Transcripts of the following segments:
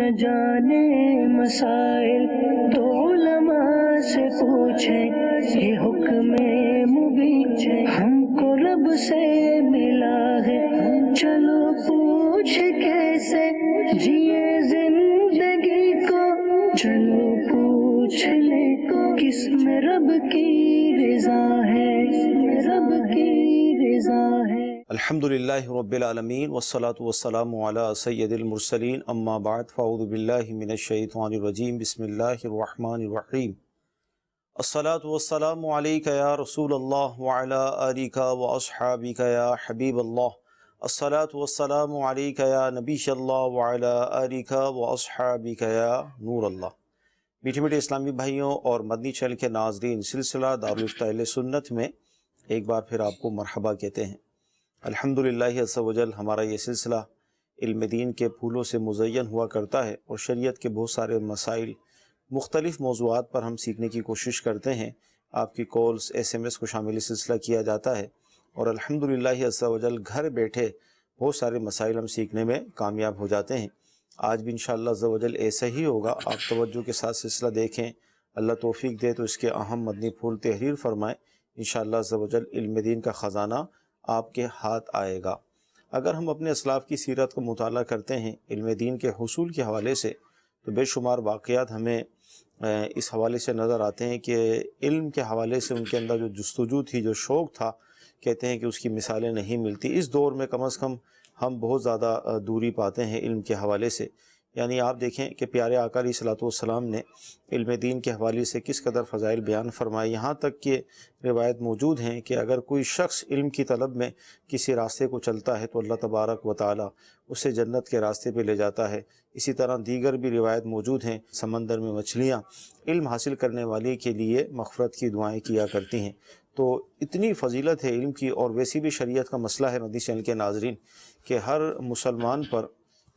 نہ جانے مسائل تو علماء سے پوچھیں، یہ حکم مبین ہم کو رب سے ملا ہے، چلو پوچھ کیسے جیے زندگی کو، چلو پوچھ لے کس میں رب کی رضا ہے، رب کی رضا ہے۔ الحمدللہ رب العالمین والصلاة والسلام علی سید المرسلین، اما بعد فاعوذ باللہ من الشیطان الرجیم، بسم اللہ الرحمن الرحیم۔ الصلاة والسلام علیک یا رسول اللہ وعلی آلک واصحابک یا حبیب اللہ، الصلاة والسلام علیک یا نبی اللہ وعلی آلک واصحابک یا نور اللہ۔ میٹھے میٹھے اسلامی بھائیوں اور مدنی چینل کے ناظرین، سلسلہ دارالفتہ اہل سنت میں ایک بار پھر آپ کو مرحبا کہتے ہیں۔ الحمدللہ عز و جل ہمارا یہ سلسلہ علم دین کے پھولوں سے مزین ہوا کرتا ہے، اور شریعت کے بہت سارے مسائل، مختلف موضوعات پر ہم سیکھنے کی کوشش کرتے ہیں۔ آپ کی کالز، SMS کو شامل سلسلہ کیا جاتا ہے، اور الحمدللہ عز و جل گھر بیٹھے بہت سارے مسائل ہم سیکھنے میں کامیاب ہو جاتے ہیں۔ آج بھی انشاءاللہ عز و جل ایسا ہی ہوگا۔ آپ توجہ کے ساتھ سلسلہ دیکھیں، اللہ توفیق دے تو اس کے اہم مدنی پھول تحریر فرمائیں۔ انشاءاللہ عز و جل علم دین کا خزانہ آپ کے ہاتھ آئے گا۔ اگر ہم اپنے اسلاف کی سیرت کو مطالعہ کرتے ہیں علم دین کے حصول کے حوالے سے، تو بے شمار واقعات ہمیں اس حوالے سے نظر آتے ہیں کہ علم کے حوالے سے ان کے اندر جو جستجو تھی، جو شوق تھا، کہتے ہیں کہ اس کی مثالیں نہیں ملتی۔ اس دور میں کم از کم ہم بہت زیادہ دوری پاتے ہیں علم کے حوالے سے۔ یعنی آپ دیکھیں کہ پیارے آقا علیہ الصلوۃ والسلام نے علم دین کے حوالے سے کس قدر فضائل بیان فرمائے، یہاں تک کہ روایت موجود ہیں کہ اگر کوئی شخص علم کی طلب میں کسی راستے کو چلتا ہے تو اللہ تبارک و تعالی اسے جنت کے راستے پہ لے جاتا ہے۔ اسی طرح دیگر بھی روایت موجود ہیں، سمندر میں مچھلیاں علم حاصل کرنے والے کے لیے مغفرت کی دعائیں کیا کرتی ہیں۔ تو اتنی فضیلت ہے علم کی، اور ویسی بھی شریعت کا مسئلہ ہے مدنی چینل کے ناظرین کہ ہر مسلمان پر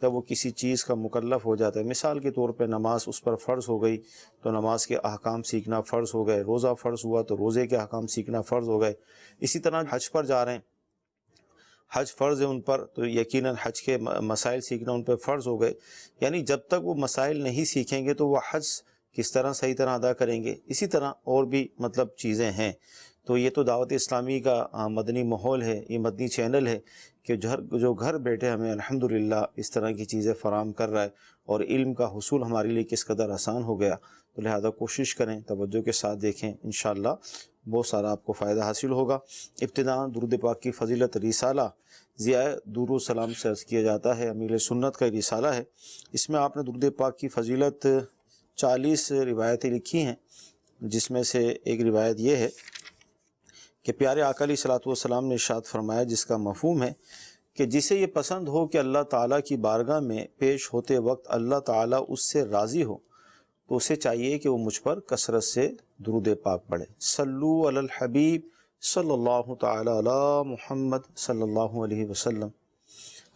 جب وہ کسی چیز کا مکلف ہو جاتا ہے، مثال کے طور پہ نماز اس پر فرض ہو گئی تو نماز کے احکام سیکھنا فرض ہو گئے، روزہ فرض ہوا تو روزے کے احکام سیکھنا فرض ہو گئے، اسی طرح حج پر جا رہے ہیں، حج فرض ہے ان پر، تو یقیناً حج کے مسائل سیکھنا ان پہ فرض ہو گئے۔ یعنی جب تک وہ مسائل نہیں سیکھیں گے تو وہ حج کس طرح صحیح طرح ادا کریں گے۔ اسی طرح اور بھی چیزیں ہیں۔ تو یہ تو دعوت اسلامی کا مدنی ماحول ہے، یہ مدنی چینل ہے کہ جو گھر بیٹھے ہمیں الحمدللہ اس طرح کی چیزیں فراہم کر رہا ہے، اور علم کا حصول ہمارے لیے کس قدر آسان ہو گیا۔ تو لہذا کوشش کریں، توجہ کے ساتھ دیکھیں، انشاءاللہ بہت سارا آپ کو فائدہ حاصل ہوگا۔ ابتداء درود پاک کی فضیلت رسالہ ضیاء درود و سلام سے عرض کیا جاتا ہے، امیر سنت کا رسالہ ہے۔ اس میں آپ نے درود پاک کی فضیلت 40 روایتیں لکھی ہیں، جس میں سے ایک روایت یہ ہے کہ پیارے آقا علیہ الصلوۃ والسلام نے ارشاد فرمایا، جس کا مفہوم ہے کہ جسے یہ پسند ہو کہ اللہ تعالیٰ کی بارگاہ میں پیش ہوتے وقت اللہ تعالیٰ اس سے راضی ہو، تو اسے چاہیے کہ وہ مجھ پر کثرت سے درود پاک پڑھے۔ صلو علی الحبیب صلی اللہ تعالی علی محمد صلی اللہ علیہ وسلم۔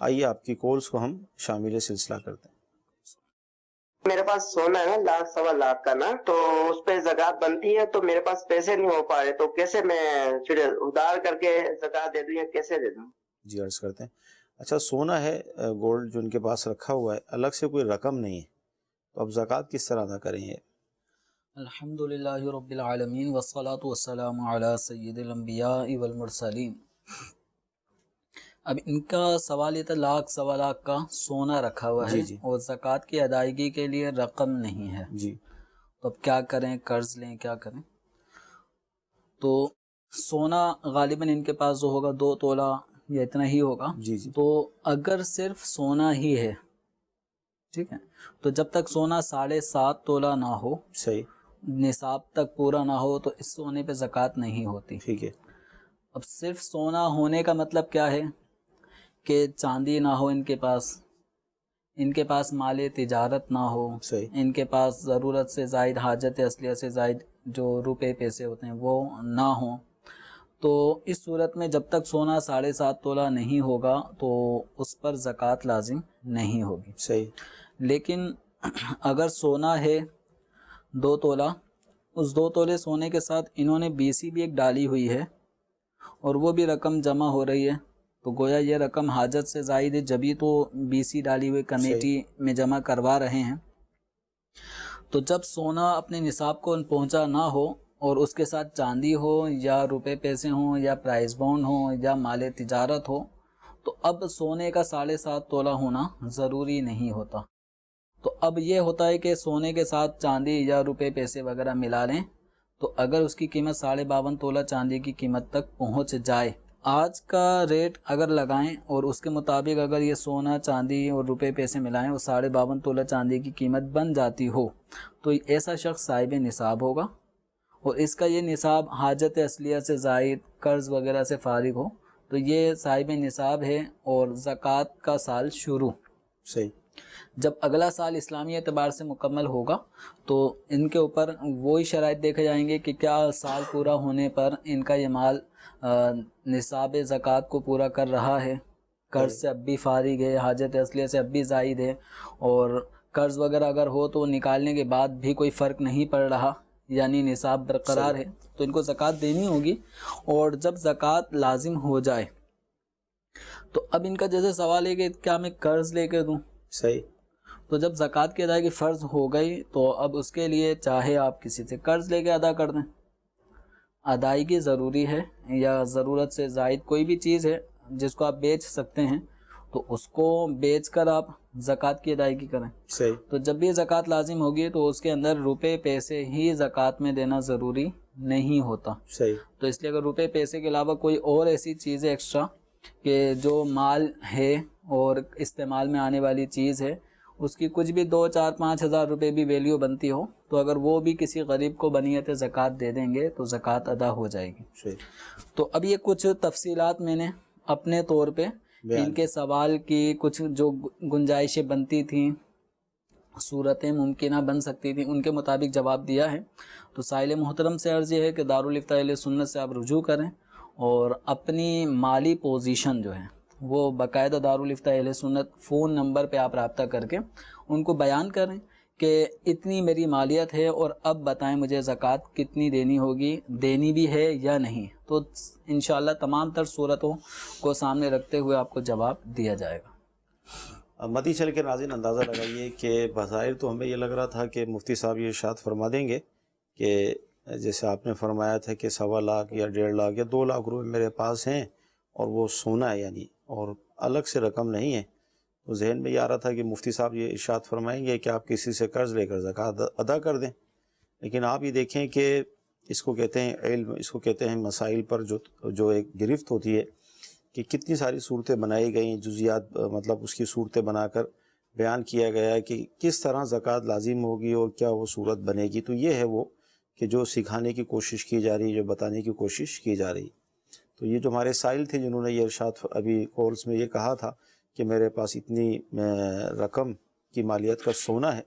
آئیے آپ کی کالز کو ہم شامل سلسلہ کرتے ہیں۔ میرے پاس سونا ہے 1 سوا لاکھ کا نا، تو اس پہ زکوٰۃ بنتی ہے، تو میرے پاس پیسے نہیں ہو پا رہے، تو کیسے میں پھر ادھار کر کے زکوٰۃ دے دوں یا کیسے دے دوں؟ جی عرض کرتے ہیں۔ اچھا، سونا ہے، گولڈ جو ان کے پاس رکھا ہوا ہے، الگ سے کوئی رقم نہیں ہے، تو اب زکوٰۃ کس طرح ادا کریں گے؟ الحمدللہ رب العالمین والصلاة والسلام علی سید الانبیاء والمرسلین۔ اب ان کا سوال یہ تھا 1 سوا لاکھ کا سونا رکھا ہوا ہے، جی اور زکوٰۃ کی ادائیگی کے لیے رقم نہیں ہے، جی، تو اب کیا کریں؟ قرض لیں، کیا کریں؟ تو سونا غالباً ان کے پاس جو ہوگا 2 تولہ یا اتنا ہی ہوگا۔ جی، تو اگر صرف سونا ہی ہے، ٹھیک ہے، تو جب تک سونا 7.5 تولہ نہ ہو، صحیح، نصاب تک پورا نہ ہو، تو اس سونے پہ زکوٰۃ نہیں ہوتی۔ ٹھیک ہے۔ اب صرف سونا ہونے کا مطلب کیا ہے کہ چاندی نہ ہو ان کے پاس مال تجارت نہ ہو، صحیح، ان کے پاس ضرورت سے زائد، حاجت اصلیہ سے زائد جو روپے پیسے ہوتے ہیں وہ نہ ہوں، تو اس صورت میں جب تک سونا 7.5 تولہ نہیں ہوگا تو اس پر زکوٰۃ لازم نہیں ہوگی۔ صحیح۔ لیکن اگر سونا ہے 2 تولہ، اس 2 تولے سونے کے ساتھ انہوں نے BC بھی ایک ڈالی ہوئی ہے، اور وہ بھی رقم جمع ہو رہی ہے، تو گویا یہ رقم حاجت سے زائد ہے، جبھی تو BC ڈالی ہوئی کمیٹی میں جمع کروا رہے ہیں۔ تو جب سونا اپنے نصاب کو پہنچا نہ ہو اور اس کے ساتھ چاندی ہو یا روپے پیسے ہوں یا پرائز بانڈ ہوں یا مال تجارت ہو، تو اب سونے کا 7.5 تولہ ہونا ضروری نہیں ہوتا۔ تو اب یہ ہوتا ہے کہ سونے کے ساتھ چاندی یا روپے پیسے وغیرہ ملا لیں تو اگر اس کی قیمت 52.5 تولہ چاندی کی قیمت تک پہنچ جائے، آج کا ریٹ اگر لگائیں اور اس کے مطابق اگر یہ سونا چاندی اور روپے پیسے ملائیں اور 52.5 تولہ چاندی کی قیمت بن جاتی ہو، تو ایسا شخص صاحب نصاب ہوگا، اور اس کا یہ نصاب حاجت اصلیہ سے زائد قرض وغیرہ سے فارغ ہو تو یہ صاحب نصاب ہے، اور زکوٰۃ کا سال شروع صحیح جب اگلا سال اسلامی اعتبار سے مکمل ہوگا تو ان کے اوپر وہی شرائط دیکھے جائیں گے کہ کیا سال پورا ہونے پر ان کا یہ مال نصاب زکوٰۃ کو پورا کر رہا ہے، قرض سے اب بھی فارغ ہے، حاجت اصلیہ سے اب بھی زائد ہے، اور قرض وغیرہ اگر ہو تو نکالنے کے بعد بھی کوئی فرق نہیں پڑ رہا، یعنی نصاب برقرار ہے، تو ان کو زکوٰۃ دینی ہوگی۔ اور جب زکوٰۃ لازم ہو جائے تو اب ان کا جیسے سوال ہے کہ کیا میں قرض لے کے دوں؟ صحیح۔ تو جب زکوٰۃ کی ادائیگی فرض ہو گئی تو اب اس کے لیے چاہے آپ کسی سے قرض لے کے ادا کر دیں، ادائیگی ضروری ہے، یا ضرورت سے زائد کوئی بھی چیز ہے جس کو آپ بیچ سکتے ہیں تو اس کو بیچ کر آپ زکوٰۃ کی ادائیگی کریں۔ صحیح۔ تو جب بھی زکوٰۃ لازم ہوگی تو اس کے اندر روپے پیسے ہی زکوٰۃ میں دینا ضروری نہیں ہوتا۔ صحیح۔ تو اس لیے اگر روپے پیسے کے علاوہ کوئی اور ایسی چیز ہے ایکسٹرا کہ جو مال ہے اور استعمال میں آنے والی چیز ہے، اس کی کچھ بھی 2, 4, 5 ہزار روپے بھی ویلیو بنتی ہو، تو اگر وہ بھی کسی غریب کو بنیت زکوٰۃ دے دیں گے تو زکوٰۃ ادا ہو جائے گی۔ صحیح۔ تو اب یہ کچھ تفصیلات میں نے اپنے طور پہ ان کے سوال کی کچھ جو گنجائشیں بنتی تھیں، صورتیں ممکنہ بن سکتی تھیں، ان کے مطابق جواب دیا ہے۔ تو سائل محترم سے عرض یہ ہے کہ دارالفتاء اہل سنت سے آپ رجوع کریں اور اپنی مالی پوزیشن جو ہے وہ باقاعدہ دارالفتاء اہل سنت فون نمبر پہ آپ رابطہ کر کے ان کو بیان کریں کہ اتنی میری مالیت ہے اور اب بتائیں مجھے زکوٰۃ کتنی دینی ہوگی، دینی بھی ہے یا نہیں، تو انشاءاللہ تمام تر صورتوں کو سامنے رکھتے ہوئے آپ کو جواب دیا جائے گا۔ مدی چل کے ناظرین اندازہ لگائیے کہ بظاہر تو ہمیں یہ لگ رہا تھا کہ مفتی صاحب یہ ارشاد فرما دیں گے کہ جیسے آپ نے فرمایا تھا کہ 1.25 لاکھ یا 1.5 لاکھ یا 2 لاکھ روپے میرے پاس ہیں اور وہ سونا ہے یعنی، اور الگ سے رقم نہیں ہے، تو ذہن میں یہ آ رہا تھا کہ مفتی صاحب یہ ارشاد فرمائیں گے کہ آپ کسی سے قرض لے کر زکوٰۃ ادا کر دیں، لیکن آپ یہ دیکھیں کہ اس کو کہتے ہیں علم، اس کو کہتے ہیں مسائل پر جو ایک گرفت ہوتی ہے کہ کتنی ساری صورتیں بنائی گئیں، جزیات مطلب اس کی صورتیں بنا کر بیان کیا گیا ہے کہ کس طرح زکوٰۃ لازم ہوگی اور کیا وہ صورت بنے گی۔ تو یہ ہے وہ کہ جو سکھانے کی کوشش کی جا رہی ہے، جو بتانے کی کوشش کی جا رہی ہے۔ تو یہ جو ہمارے سائل تھے جنہوں نے یہ ارشاد ابھی کورس میں یہ کہا تھا کہ میرے پاس اتنی رقم کی مالیت کا سونا ہے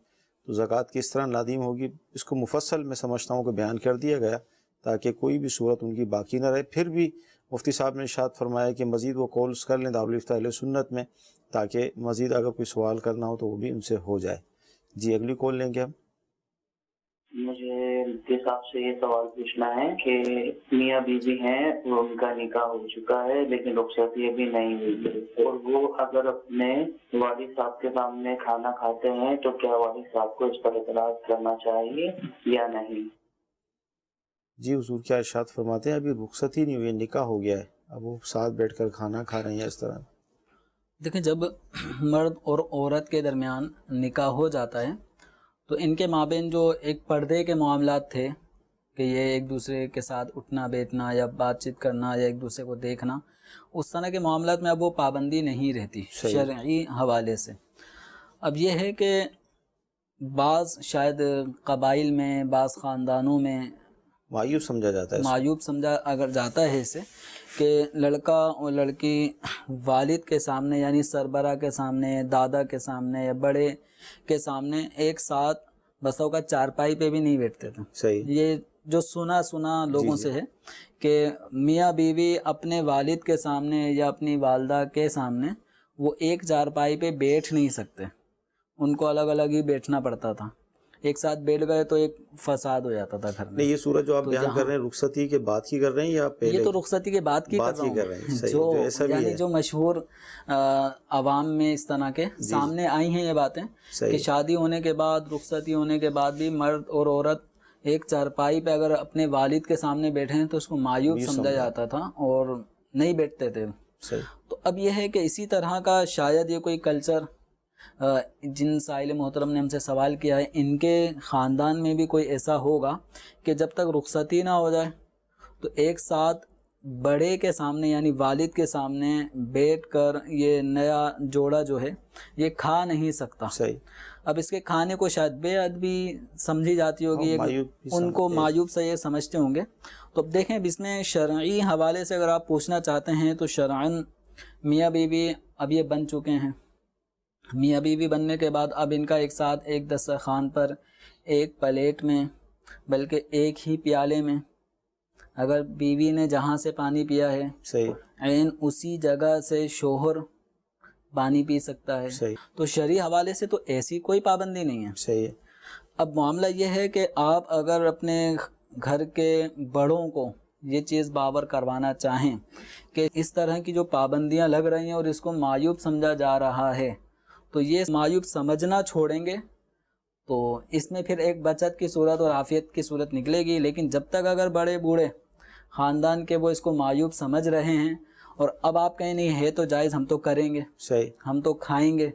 تو زکوٰۃ کس طرح لازم ہوگی، اس کو مفصل میں سمجھتا ہوں کہ بیان کر دیا گیا تاکہ کوئی بھی صورت ان کی باقی نہ رہے۔ پھر بھی مفتی صاحب نے ارشاد فرمایا کہ مزید وہ کالز کر لیں دارالفتاء اہل سنت میں تاکہ مزید اگر کوئی سوال کرنا ہو تو وہ بھی ان سے ہو جائے۔ جی اگلی کال لیں گے ہم۔ مجھے مفتی صاحب سے یہ سوال پوچھنا ہے کہ میاں بیوی ہیں، وہ ان کا نکاح ہو چکا ہے لیکن رخصتی ابھی نہیں ہوئی، اور وہ اگر اپنے والد صاحب کے سامنے کھانا کھاتے ہیں تو کیا والد صاحب کو اس پر اعتراض کرنا چاہیے یا نہیں؟ جی حضور کیا ارشاد فرماتے ہیں ابھی رخصت ہی نہیں ہوئی، نکاح ہو گیا ہے، اب وہ ساتھ بیٹھ کر کھانا کھا رہے ہیں اس طرح؟ دیکھیں جب مرد اور عورت کے درمیان نکاح ہو جاتا ہے تو ان کے مابین جو ایک پردے کے معاملات تھے کہ یہ ایک دوسرے کے ساتھ اٹھنا بیٹھنا یا بات چیت کرنا یا ایک دوسرے کو دیکھنا، اس طرح کے معاملات میں اب وہ پابندی نہیں رہتی شرعی حوالے سے۔ اب یہ ہے کہ بعض شاید قبائل میں، بعض خاندانوں میں معیوب سمجھا جاتا ہے، معیوب سمجھا اگر جاتا ہے اسے کہ لڑکا اور لڑکی والد کے سامنے یعنی سربراہ کے سامنے، دادا کے سامنے یا بڑے کے سامنے ایک ساتھ بسوں کا چارپائی پہ بھی نہیں بیٹھتے تھے۔ صحیح۔ یہ جو سنا لوگوں سے ہے کہ میاں بیوی اپنے والد کے سامنے یا اپنی والدہ کے سامنے وہ ایک چارپائی پہ بیٹھ نہیں سکتے، ان کو الگ الگ ہی بیٹھنا پڑتا تھا۔ ایک ساتھ بیٹھ گئے تو ایک فساد ہو جاتا تھا گھر میں. نہیں یہ صورت جو آپ تو بیان کر رہے ہیں رخصتی کے بعد کی کر رہے ہیں یا پہلے؟ یہ تو رخصتی کے بعد کی کر رہا ہوں، جو یعنی جو مشہور عوام میں اس طرح کے سامنے آئی ہیں یہ باتیں کہ شادی ہونے کے بعد، رخصتی ہونے کے بعد بھی مرد اور عورت ایک چارپائی پہ اگر اپنے والد کے سامنے بیٹھے ہیں تو اس کو معیوب سمجھا جاتا تھا اور نہیں بیٹھتے تھے. تو اب یہ ہے کہ اسی طرح کا شاید یہ کوئی کلچر، جن سائل محترم نے ہم سے سوال کیا ہے، ان کے خاندان میں بھی کوئی ایسا ہوگا کہ جب تک رخصتی نہ ہو جائے تو ایک ساتھ بڑے کے سامنے یعنی والد کے سامنے بیٹھ کر یہ نیا جوڑا جو ہے یہ کھا نہیں سکتا. اب اس کے کھانے کو شاید بے ادبی سمجھی جاتی ہوگی، ان کو معیوب سے یہ سمجھتے ہوں گے. تو اب دیکھیں اس میں شرعی حوالے سے اگر آپ پوچھنا چاہتے ہیں تو شرعاً میاں بیوی اب یہ بن چکے ہیں. میاں بیوی بننے کے بعد اب ان کا ایک ساتھ ایک دسترخوان پر، ایک پلیٹ میں، بلکہ ایک ہی پیالے میں، اگر بیوی نے جہاں سے پانی پیا ہے عین اسی جگہ سے شوہر پانی پی سکتا ہے. تو شرعی حوالے سے تو ایسی کوئی پابندی نہیں ہے. اب معاملہ یہ ہے کہ آپ اگر اپنے گھر کے بڑوں کو یہ چیز باور کروانا چاہیں کہ اس طرح کی جو پابندیاں لگ رہی ہیں اور اس کو معیوب سمجھا جا رہا ہے تو یہ معیوب سمجھنا چھوڑیں گے تو اس میں پھر ایک بچت کی صورت اور عافیت کی صورت نکلے گی. لیکن جب تک اگر بڑے بوڑھے خاندان کے وہ اس کو معیوب سمجھ رہے ہیں اور اب آپ کہیں نہیں ہے تو جائز، ہم تو کریں گے، ہم تو کھائیں گے،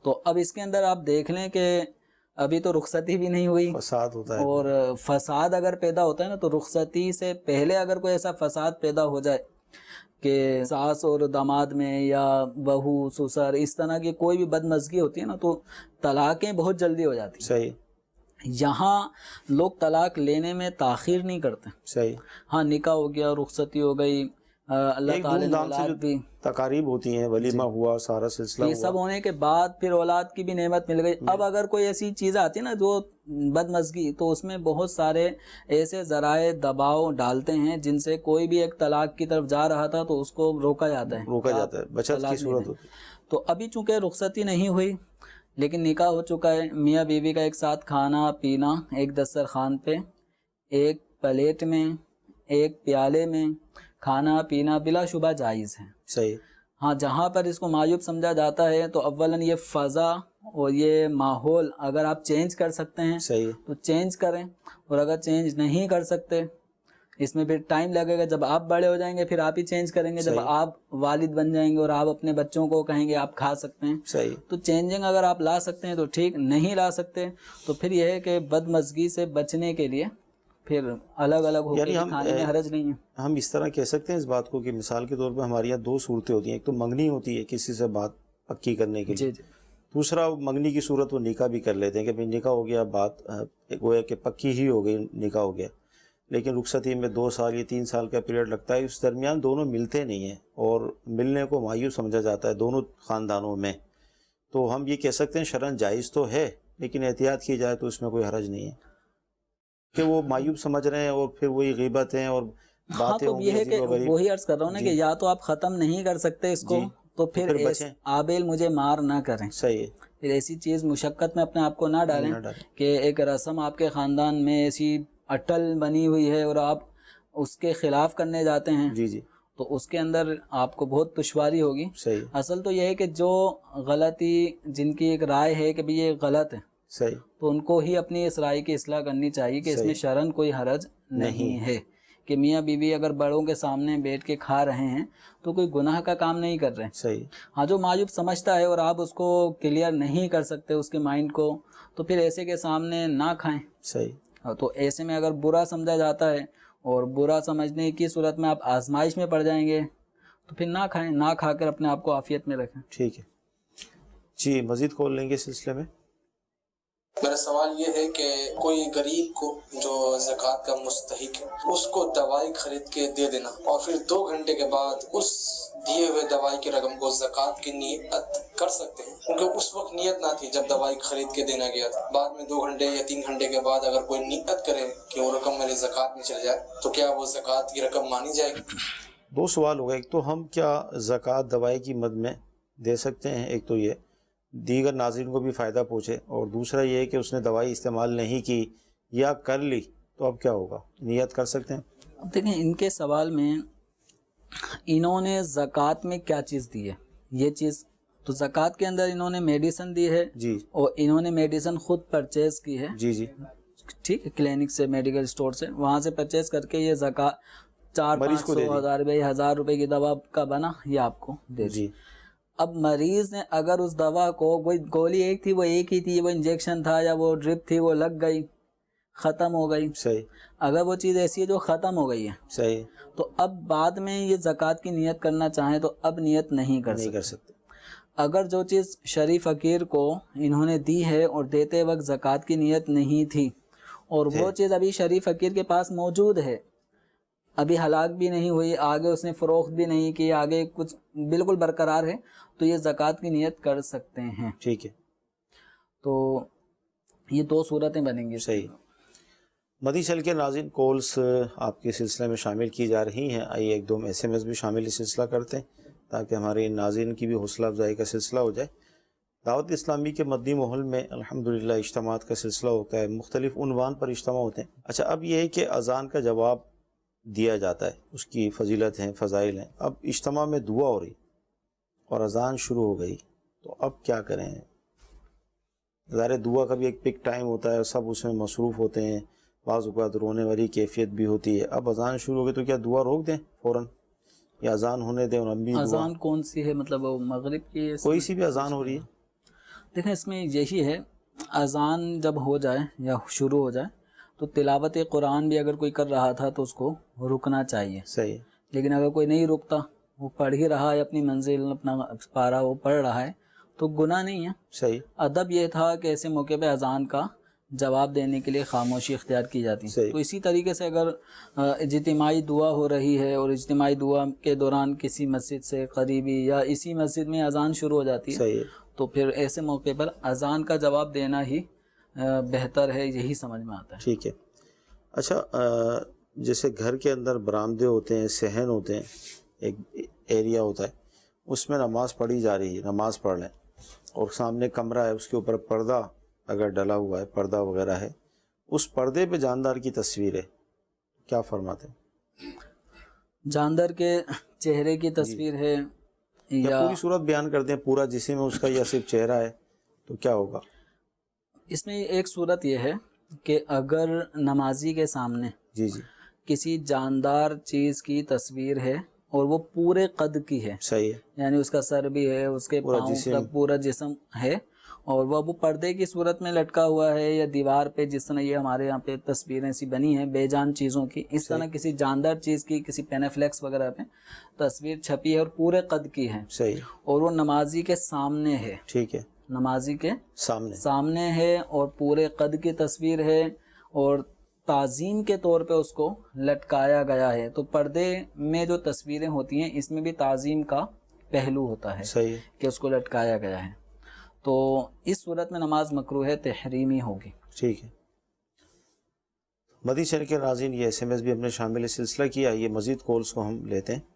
تو اب اس کے اندر آپ دیکھ لیں کہ ابھی تو رخصتی بھی نہیں ہوئی، فساد ہوتا ہے. اور فساد اگر پیدا ہوتا ہے نا تو رخصتی سے پہلے اگر کوئی ایسا فساد پیدا ہو جائے کہ ساس اور داماد میں یا بہو سسر اس طرح کی کوئی بھی بدمزگی ہوتی ہے نا تو طلاقیں بہت جلدی ہو جاتی ہیں. یہاں لوگ طلاق لینے میں تاخیر نہیں کرتے. ہاں نکاح ہو گیا، رخصتی ہو گئی، اللہ تعالی نے اولاد بھی، تقاریب ہوتی ہیں، ولیمہ ہوا، سارا سلسلہ یہ سب ہونے کے بعد پھر اولاد کی بھی نعمت مل گئی. اب اگر کوئی ایسی چیز آتی ہے نا جو بدمزگی، تو اس میں بہت سارے ایسے ذرائع دباؤ ڈالتے ہیں جن سے کوئی بھی ایک طلاق کی طرف جا رہا تھا تو اس کو روکا جاتا ہے، بچت کی صورت ہوتی ہے. تو ابھی چونکہ رخصتی نہیں ہوئی لیکن نکاح ہو چکا ہے، میاں بیوی کا ایک ساتھ کھانا پینا ایک دسترخوان پہ، ایک پلیٹ میں، ایک پیالے میں کھانا پینا بلا شبہ جائز ہے. ہاں جہاں پر اس کو معیوب سمجھا جاتا ہے تو اولاً یہ فضا اور یہ ماحول اگر آپ چینج کر سکتے ہیں تو چینج کریں، اور اگر چینج نہیں کر سکتے اس میں پھر ٹائم لگے گا. جب آپ بڑے ہو جائیں گے پھر آپ ہی چینج کریں گے، جب آپ والد بن جائیں گے اور آپ اپنے بچوں کو کہیں گے آپ کھا سکتے ہیں. تو چینجنگ اگر آپ لا سکتے ہیں تو ٹھیک، نہیں لا سکتے تو پھر یہ ہے کہ بدمزگی سے بچنے کے لیے پھر الگ الگ ہو کے کھانے میں حرج نہیں ہے. ہم اس طرح کہہ سکتے ہیں اس بات کو کہ مثال کے طور پہ ہمارے یہاں دو صورتیں ہوتی ہیں، ایک تو منگنی ہوتی ہے کسی سے بات پکی کرنے کے لیے، دوسرا منگنی کی صورت وہ نکاح بھی کر لیتے ہیں کہ بھئی نکاح ہو گیا، بات گویا کہ پکی ہی ہو گئی، نکاح ہو گیا، لیکن رخصتی میں 2 سال یا 3 سال کا پیریڈ لگتا ہے. اس درمیان دونوں ملتے نہیں ہیں اور ملنے کو معیوب سمجھا جاتا ہے دونوں خاندانوں میں. تو ہم یہ کہہ سکتے ہیں شرعاً جائز تو ہے لیکن احتیاط کی جائے تو اس میں کوئی حرج نہیں ہے کہ وہ معیوب سمجھ رہے ہیں اور پھر وہی غیبت ہیں اور باتیں ہوں گی. یہ ہے کہ وہی عرض کر رہا ہوں نا کہ یا تو آپ ختم نہیں کر سکتے اس کو تو پھر آبیل مجھے مار نہ کریں. صحیح ہے. پھر ایسی چیز مشقت میں اپنے آپ کو نہ ڈالیں کہ ایک رسم آپ کے خاندان میں ایسی اٹل بنی ہوئی ہے اور آپ اس کے خلاف کرنے جاتے ہیں تو اس کے اندر آپ کو بہت دشواری ہوگی. اصل تو یہ ہے کہ جو غلطی جن کی ایک رائے ہے کہ بھی یہ غلط ہے تو ان کو ہی اپنی اس رائے کی اصلاح کرنی چاہیے کہ اس میں شرعاً کوئی حرج نہیں ہے کہ میاں بیوی اگر بڑوں کے سامنے بیٹھ کے کھا رہے ہیں تو کوئی گناہ کا کام نہیں کر رہے. ہاں جو معیوب سمجھتا ہے اور آپ اس کو کلیئر نہیں کر سکتے اس کے مائنڈ کو تو پھر ایسے کے سامنے نہ کھائیں. تو ایسے میں اگر برا سمجھا جاتا ہے اور برا سمجھنے کی صورت میں آپ آزمائش میں پڑ جائیں گے تو پھر نہ کھائیں، نہ کھا کر اپنے آپ کو عافیت میں رکھیں. ٹھیک ہے جی، مزید کھول لیں گے اس سلسلے میں. میرا سوال یہ ہے کہ کوئی غریب کو جو زکوٰۃ کا مستحق ہے اس کو دوائی خرید کے دے دینا اور پھر 2 گھنٹے کے بعد اس دیے ہوئے دوائی کی رقم کو زکوٰۃ کی نیت کر سکتے ہیں کیونکہ اس وقت نیت نہ تھی جب دوائی خرید کے دینا گیا تھا. بعد میں 2 گھنٹے یا 3 گھنٹے کے بعد اگر کوئی نیت کرے کہ وہ رقم میری زکوٰۃ میں چل جائے تو کیا وہ زکوٰۃ کی رقم مانی جائے گی؟ 2 سوال ہو گئے. ایک تو ہم کیا زکوٰۃ دوائی کی مد میں دے سکتے ہیں، ایک تو یہ. دیگر ناظرین کو بھی فائدہ پہنچے، اور دوسرا یہ ہے کہ اس نے دوائی استعمال نہیں کی یا کر لی تو اب کیا ہوگا؟ نیت کر سکتے ہیں؟ اب دیکھیں ان کے سوال میں انہوں نے زکوٰۃ میں کیا چیز دی ہے، یہ چیز تو زکوٰۃ کے اندر انہوں نے میڈیسن دی ہے جی اور انہوں نے میڈیسن خود پرچیز کی ہے، جی جی ٹھیک ہے، کلینک سے، میڈیکل اسٹور سے، وہاں سے پرچیز کر کے یہ زکوٰۃ 400-500-1000 روپے کی دوا کا بنا یہ آپ کو دے دی۔ جی اب مریض نے اگر اس دوا کو، کوئی گولی ایک تھی وہ ایک ہی تھی، وہ انجیکشن تھا یا وہ ڈرپ تھی وہ لگ گئی ختم ہو گئی، صحیح، اگر وہ چیز ایسی ہے جو ختم ہو گئی ہے صحیح، تو اب بعد میں یہ زکوٰۃ کی نیت کرنا چاہیں تو اب نیت نہیں کر سکتے۔ اگر جو چیز شریف فقیر کو انہوں نے دی ہے اور دیتے وقت زکوٰۃ کی نیت نہیں تھی اور وہ چیز ابھی شریف فقیر کے پاس موجود ہے، ابھی ہلاک بھی نہیں ہوئی، آگے اس نے فروخت بھی نہیں کی، آگے کچھ بالکل برقرار ہے، تو یہ زکوٰۃ کی نیت کر سکتے ہیں۔ ٹھیک ہے، تو یہ دو صورتیں بنیں گی۔ صحیح۔ مدی چل کے ناظرین کالس آپ کے سلسلے میں شامل کی جا رہی ہیں، آئیے ایک دو SMS بھی شامل اس سلسلہ کرتے ہیں تاکہ ہمارے ناظرین کی بھی حوصلہ افزائی کا سلسلہ ہو جائے۔ دعوت اسلامی کے مدنی ماحول میں الحمدللہ اجتماعات کا سلسلہ ہوتا ہے، مختلف عنوان پر اجتماع ہوتے ہیں۔ اچھا، اب یہ ہے کہ اذان کا جواب دیا جاتا ہے، اس کی فضیلت ہیں، فضائل ہیں۔ اب اجتماع میں دعا ہو رہی اور اذان شروع ہو گئی تو اب کیا کریں؟ ظاہر دعا کا بھی ایک پک ٹائم ہوتا ہے، سب اس میں مصروف ہوتے ہیں، بعض اوقات رونے والی کیفیت بھی ہوتی ہے۔ اب اذان شروع ہو گئی تو کیا دعا روک دیں فوراً یا اذان ہونے دیں اور ہم بھی دعا؟ اذان کون سی ہے؟ مطلب مغرب کی؟ کوئی سی بھی اذان ہو رہی ہے؟ دیکھیں اس میں یہی ہے، اذان جب ہو جائے یا شروع ہو جائے تو تلاوت قرآن بھی اگر کوئی کر رہا تھا تو اس کو رکنا چاہیے، صحیح۔ لیکن اگر کوئی نہیں رکتا، وہ پڑھ ہی رہا ہے، اپنی منزل اپنا پارا وہ پڑھ رہا ہے تو گناہ نہیں ہے۔ صحیح۔ ادب یہ تھا کہ ایسے موقع پہ اذان کا جواب دینے کے لیے خاموشی اختیار کی جاتی ہے۔ تو اسی طریقے سے اگر اجتماعی دعا ہو رہی ہے اور اجتماعی دعا کے دوران کسی مسجد سے قریبی یا اسی مسجد میں اذان شروع ہو جاتی ہے، صحیح، تو پھر ایسے موقع پر اذان کا جواب دینا ہی بہتر ہے، یہی سمجھ میں آتا ہے۔ ٹھیک ہے۔ اچھا، جیسے گھر کے اندر برآمدے ہوتے ہیں، صحن ہوتے ہیں، ایک ایریا ہوتا ہے، اس میں نماز پڑھی جا رہی ہے، نماز پڑھ لیں، اور سامنے کمرہ ہے، اس کے اوپر پردہ اگر ڈلا ہوا ہے، پردہ وغیرہ ہے، اس پردے پہ جاندار کی تصویر ہے، کیا فرماتے ہیں؟ جاندار کے چہرے کی تصویر ہے یا پوری صورت بیان کر دیں، پورا جسم ہے اس کا یا صرف چہرہ ہے تو کیا ہوگا؟ اس میں ایک صورت یہ ہے کہ اگر نمازی کے سامنے جی جی کسی جاندار چیز کی تصویر ہے اور وہ پورے قد کی ہے، صحیح ہے، یعنی اس کا سر بھی ہے، اس کے پاؤں تک پورا جسم ہے، اور وہ پردے کی صورت میں لٹکا ہوا ہے یا دیوار پہ، جس طرح یہ ہمارے یہاں پہ تصویریں سی بنی ہیں بے جان چیزوں کی، اس طرح کسی جاندار چیز کی، کسی پینافلیکس وغیرہ پہ تصویر چھپی ہے اور پورے قد کی ہے، صحیح، اور وہ نمازی کے سامنے ہے، ٹھیک ہے، نمازی کے سامنے ہے اور پورے قد کی تصویر ہے اور تعظیم کے طور پہ اس کو لٹکایا گیا ہے، تو پردے میں جو تصویریں ہوتی ہیں اس میں بھی تعظیم کا پہلو ہوتا ہے، صحیح، کہ اس کو لٹکایا گیا ہے، تو اس صورت میں نماز مکروہ ہے، تحریمی ہوگی۔ ٹھیک ہے۔ مدی چینل کے ناظرین یہ SMS بھی اپنے شامل سلسلہ کیا، یہ مزید کالز کو ہم لیتے ہیں۔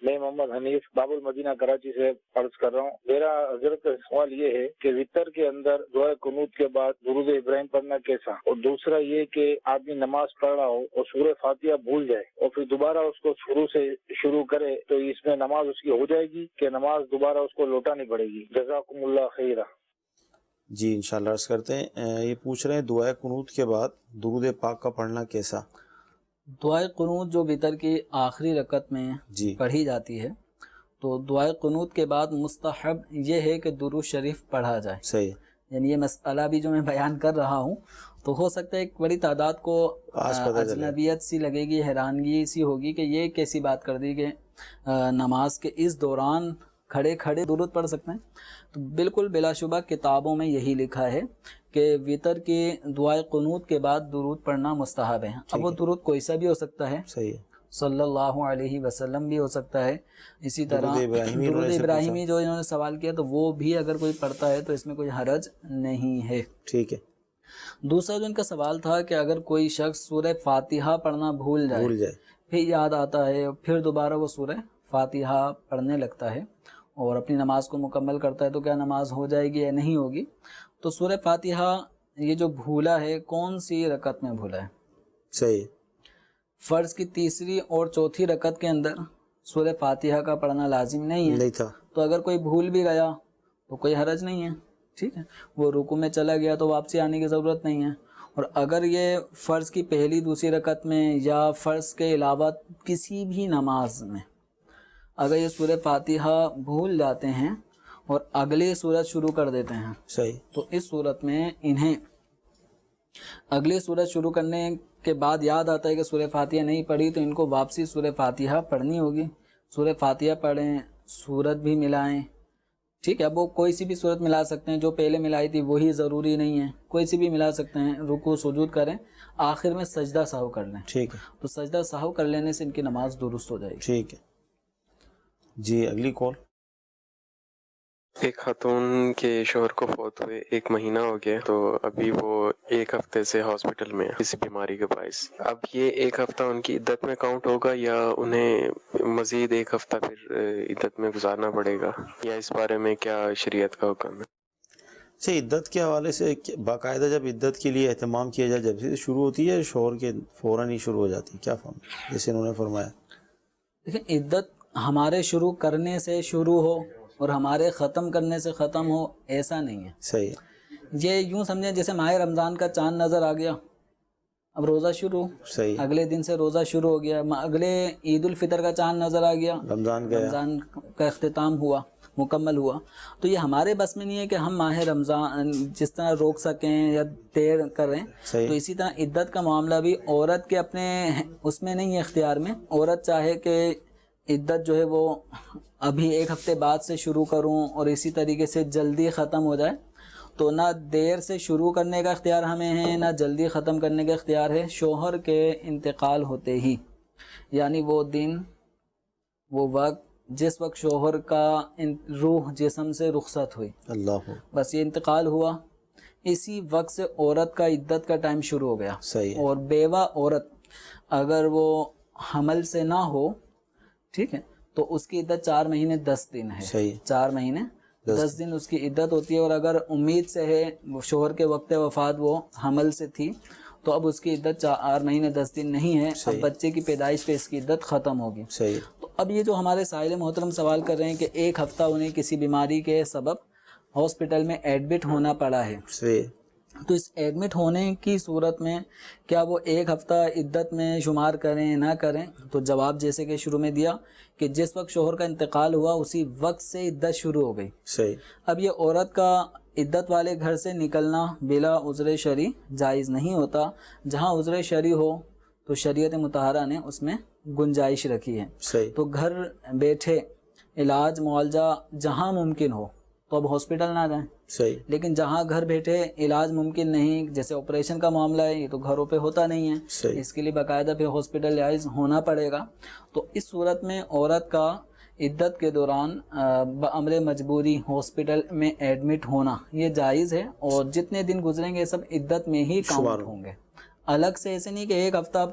میں محمد حنیف باب المدینہ کراچی سے عرض کر رہا ہوں۔ میرا حضرت سوال یہ ہے کہ وطر کے اندر دعائے قنوت کے بعد درود ابراہیم پڑھنا کیسا، اور دوسرا یہ کہ آدمی نماز پڑھ رہا ہو اور سورہ فاتحہ بھول جائے اور پھر دوبارہ اس کو شروع سے شروع کرے تو اس میں نماز اس کی ہو جائے گی کہ نماز دوبارہ اس کو لوٹانی پڑے گی؟ جزاکم اللہ خیرہ۔ جی انشاءاللہ عرض کرتے ہیں، یہ پوچھ رہے ہیں دعائے قنوت کے بعد درود پاک کا پڑھنا کیسا؟ دعائے قنوت جو وطر کی آخری رکعت میں پڑھی جاتی ہے، تو دعائے قنوت کے بعد مستحب یہ ہے کہ درود شریف پڑھا جائے۔ صحیح، یعنی یہ مسئلہ بھی جو میں بیان کر رہا ہوں تو ہو سکتا ہے ایک بڑی تعداد کو اجنبیت سی لگے گی، حیرانگی سی ہوگی کہ یہ کیسی بات کر دی کہ نماز کے اس دوران کھڑے کھڑے درود پڑھ سکتے ہیں۔ تو بالکل بلا شبہ کتابوں میں یہی لکھا ہے کہ وطر کی دعائے قنوت کے بعد درود پڑھنا مستحب ہے۔ اب وہ درود کوئی سا بھی ہو سکتا ہے، صحیح، صلی اللہ علیہ وسلم بھی ہو سکتا ہے، اسی طرح درود ابراہیمی جو انہوں نے سوال کیا تو وہ بھی اگر کوئی پڑھتا ہے تو اس میں کوئی حرج نہیں ہے۔ ٹھیک ہے۔ دوسرا جو ان کا سوال تھا کہ اگر کوئی شخص سورہ فاتحہ پڑھنا بھول جائے پھر یاد آتا ہے اور پھر دوبارہ وہ سورہ فاتحہ پڑھنے لگتا ہے اور اپنی نماز کو مکمل کرتا ہے تو کیا نماز ہو جائے گی یا نہیں ہوگی؟ تو سورہ فاتحہ یہ جو بھولا ہے کون سی رکعت میں بھولا ہے؟ صحیح. فرض کی تیسری اور چوتھی رکعت کے اندر سورہ فاتحہ کا پڑھنا لازم نہیں ہے. نہیں تھا. تو اگر کوئی بھول بھی گیا تو کوئی حرج نہیں ہے. ٹھیک ہے، وہ رکوع میں چلا گیا تو واپسی آنے کی ضرورت نہیں ہے. اور اگر یہ فرض کی پہلی دوسری رکعت میں یا فرض کے علاوہ کسی بھی نماز میں اگر یہ سورہ فاتحہ بھول جاتے ہیں اور اگلی سورت شروع کر دیتے ہیں، صحیح، تو اس صورت میں انہیں اگلی سورت شروع کرنے کے بعد یاد آتا ہے کہ سورہ فاتحہ نہیں پڑھی تو ان کو واپسی سورہ فاتحہ پڑھنی ہوگی. سورہ فاتحہ پڑھیں، سورت بھی ملائیں. ٹھیک ہے، اب وہ کوئی سی بھی صورت ملا سکتے ہیں، جو پہلے ملائی تھی وہی ضروری نہیں ہے، کوئی سی بھی ملا سکتے ہیں. رکوع سجود کریں، آخر میں سجدہ سہو کر لیں. ٹھیک ہے، تو سجدہ سہو کر لینے سے ان کی نماز درست ہو جائے گی. ٹھیک ہے جی. اگلی کال. ایک خاتون کے شوہر کو فوت ہوئے 1 مہینہ ہو گیا، تو ابھی وہ 1 ہفتے سے ہاسپٹل میں ہے کسی بیماری کے باعث. اب یہ 1 ہفتہ ان کی عدت میں کاؤنٹ ہوگا یا انہیں مزید 1 ہفتہ پھر عدت میں گزارنا پڑے گا، یا اس بارے میں کیا شریعت کا حکم ہے؟ سے عدت کے حوالے سے باقاعدہ جب عدت کے لیے اہتمام کیا جائے جب سے شروع ہوتی ہے شوہر کے فوراً ہی شروع ہو جاتی ہے، کیا فہم جیسے انہوں نے فرمایا؟ دیکھیں، عدت ہمارے شروع کرنے سے شروع ہو اور ہمارے ختم کرنے سے ختم ہو ایسا نہیں ہے. صحیح. یہ یوں سمجھیں جیسے ماہ رمضان کا چاند نظر آ گیا، اب روزہ شروع، صحیح. اگلے دن سے روزہ شروع ہو گیا. اگلے عید الفطر کا چاند نظر آ گیا، رمضان کا اختتام ہوا، مکمل ہوا. تو یہ ہمارے بس میں نہیں ہے کہ ہم ماہ رمضان جس طرح روک سکیں یا دیر کریں. تو اسی طرح عدت کا معاملہ بھی عورت کے اپنے اس میں نہیں ہے، اختیار میں. عورت چاہے کہ عدت جو ہے وہ ابھی 1 ہفتے بعد سے شروع کروں اور اسی طریقے سے جلدی ختم ہو جائے، تو نہ دیر سے شروع کرنے کا اختیار ہمیں ہے نہ جلدی ختم کرنے کا اختیار ہے. شوہر کے انتقال ہوتے ہی، یعنی وہ دن، وہ وقت جس وقت شوہر کا روح جسم سے رخصت ہوئی، اللہ، بس یہ انتقال ہوا، اسی وقت سے عورت کا عدت کا ٹائم شروع ہو گیا. صحیح. اور بیوہ عورت اگر وہ حمل سے نہ ہو، ٹھیک ہے، تو اس کی عدت 4 مہینے 10 دن ہے. صحیح. 4 مہینے 10 دن اس کی عدت ہوتی ہے. اور اگر امید سے ہے شوہر کے وقت وفات وہ حمل سے تھی تو اب اس کی عدت 4 مہینے 10 دن نہیں ہے. اب بچے کی پیدائش پہ اس کی عدت ختم ہوگی. صحیح. تو اب یہ جو ہمارے سائل محترم سوال کر رہے ہیں کہ 1 ہفتہ انہیں کسی بیماری کے سبب ہاسپٹل میں ایڈمٹ ہونا پڑا ہے، صحیح. تو اس ایڈمٹ ہونے کی صورت میں کیا وہ 1 ہفتہ عدت میں شمار کریں نہ کریں؟ تو جواب جیسے کہ شروع میں دیا کہ جس وقت شوہر کا انتقال ہوا اسی وقت سے عدت شروع ہو گئی. صحیح. اب یہ عورت کا عدت والے گھر سے نکلنا بلا عذر شرعی جائز نہیں ہوتا. جہاں عذر شرعی ہو تو شریعت مطہرہ نے اس میں گنجائش رکھی ہے. صحیح. تو گھر بیٹھے علاج معالجہ جہاں ممکن ہو تو اب ہاسپٹل نہ جائیں. صحیح. لیکن جہاں گھر بیٹھے علاج ممکن نہیں، جیسے آپریشن کا معاملہ ہے، یہ تو گھروں پہ ہوتا نہیں ہے. صحیح. اس کے لیے باقاعدہ پھر ہاسپٹل جائز ہونا پڑے گا. تو اس صورت میں عورت کا عدت کے دوران بامر مجبوری ہاسپٹل میں ایڈمٹ ہونا یہ جائز ہے. اور جتنے دن گزریں گے سب عدت میں ہی کاؤنٹ ہوں گے، الگ سے. ایسے نہیں کہ 1 ہفتہ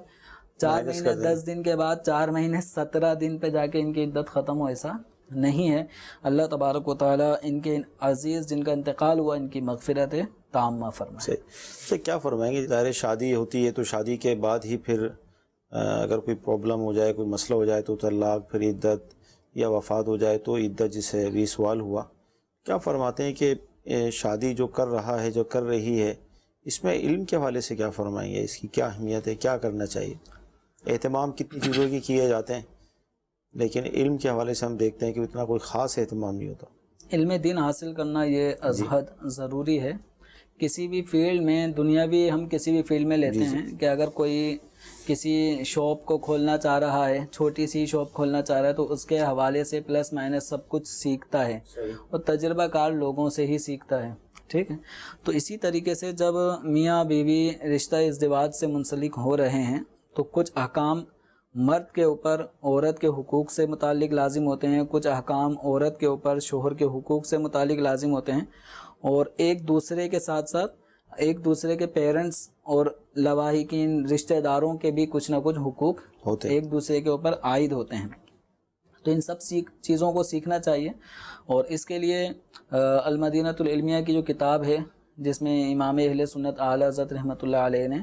4 مہینے 10 دن کے بعد 4 مہینے 17 دن پہ جا کے ان کی عدت ختم ہو، ایسا نہیں ہے. اللہ تبارک و تعالیٰ ان کے عزیز جن کا انتقال ہوا ان کی مغفرت تامہ فرمائے. سے کیا فرمائیں گے؟ ظاہر شادی ہوتی ہے تو شادی کے بعد ہی پھر اگر کوئی پرابلم ہو جائے، کوئی مسئلہ ہو جائے تو طلاق، پھر عدت، یا وفات ہو جائے تو عدت، جسے ابھی سوال ہوا. کیا فرماتے ہیں کہ شادی جو کر رہا ہے، جو کر رہی ہے، اس میں علم کے حوالے سے کیا فرمائیں گے؟ اس کی کیا اہمیت ہے، کیا کرنا چاہیے؟ اہتمام کتنی چیزوں کی کیے جاتے ہیں لیکن علم کے حوالے سے ہم دیکھتے ہیں کہ اتنا کوئی خاص اہتمام نہیں ہوتا. علم دین حاصل کرنا یہ از حد ضروری ہے. کسی بھی فیلڈ میں، دنیاوی ہم کسی بھی فیلڈ میں لیتے ہیں کہ اگر کوئی کسی شاپ کو کھولنا چاہ رہا ہے، چھوٹی سی شاپ کھولنا چاہ رہا ہے، تو اس کے حوالے سے پلس مائنس سب کچھ سیکھتا ہے اور تجربہ کار لوگوں سے ہی سیکھتا ہے. ٹھیک ہے، تو اسی طریقے سے جب میاں بیوی رشتہ ازدواج سے منسلک ہو رہے ہیں تو کچھ احکام مرد کے اوپر عورت کے حقوق سے متعلق لازم ہوتے ہیں، کچھ احکام عورت کے اوپر شوہر کے حقوق سے متعلق لازم ہوتے ہیں. اور ایک دوسرے کے ساتھ ساتھ ایک دوسرے کے پیرنٹس اور لواحقین رشتہ داروں کے بھی کچھ نہ کچھ حقوق ہوتے ہیں، ایک دوسرے کے اوپر عائد ہوتے ہیں. تو ان سب چیزوں کو سیکھنا چاہیے. اور اس کے لیے المدینۃ العلمیہ کی جو کتاب ہے جس میں امام اہل سنت اعلیٰ حضرت رحمۃ اللہ علیہ نے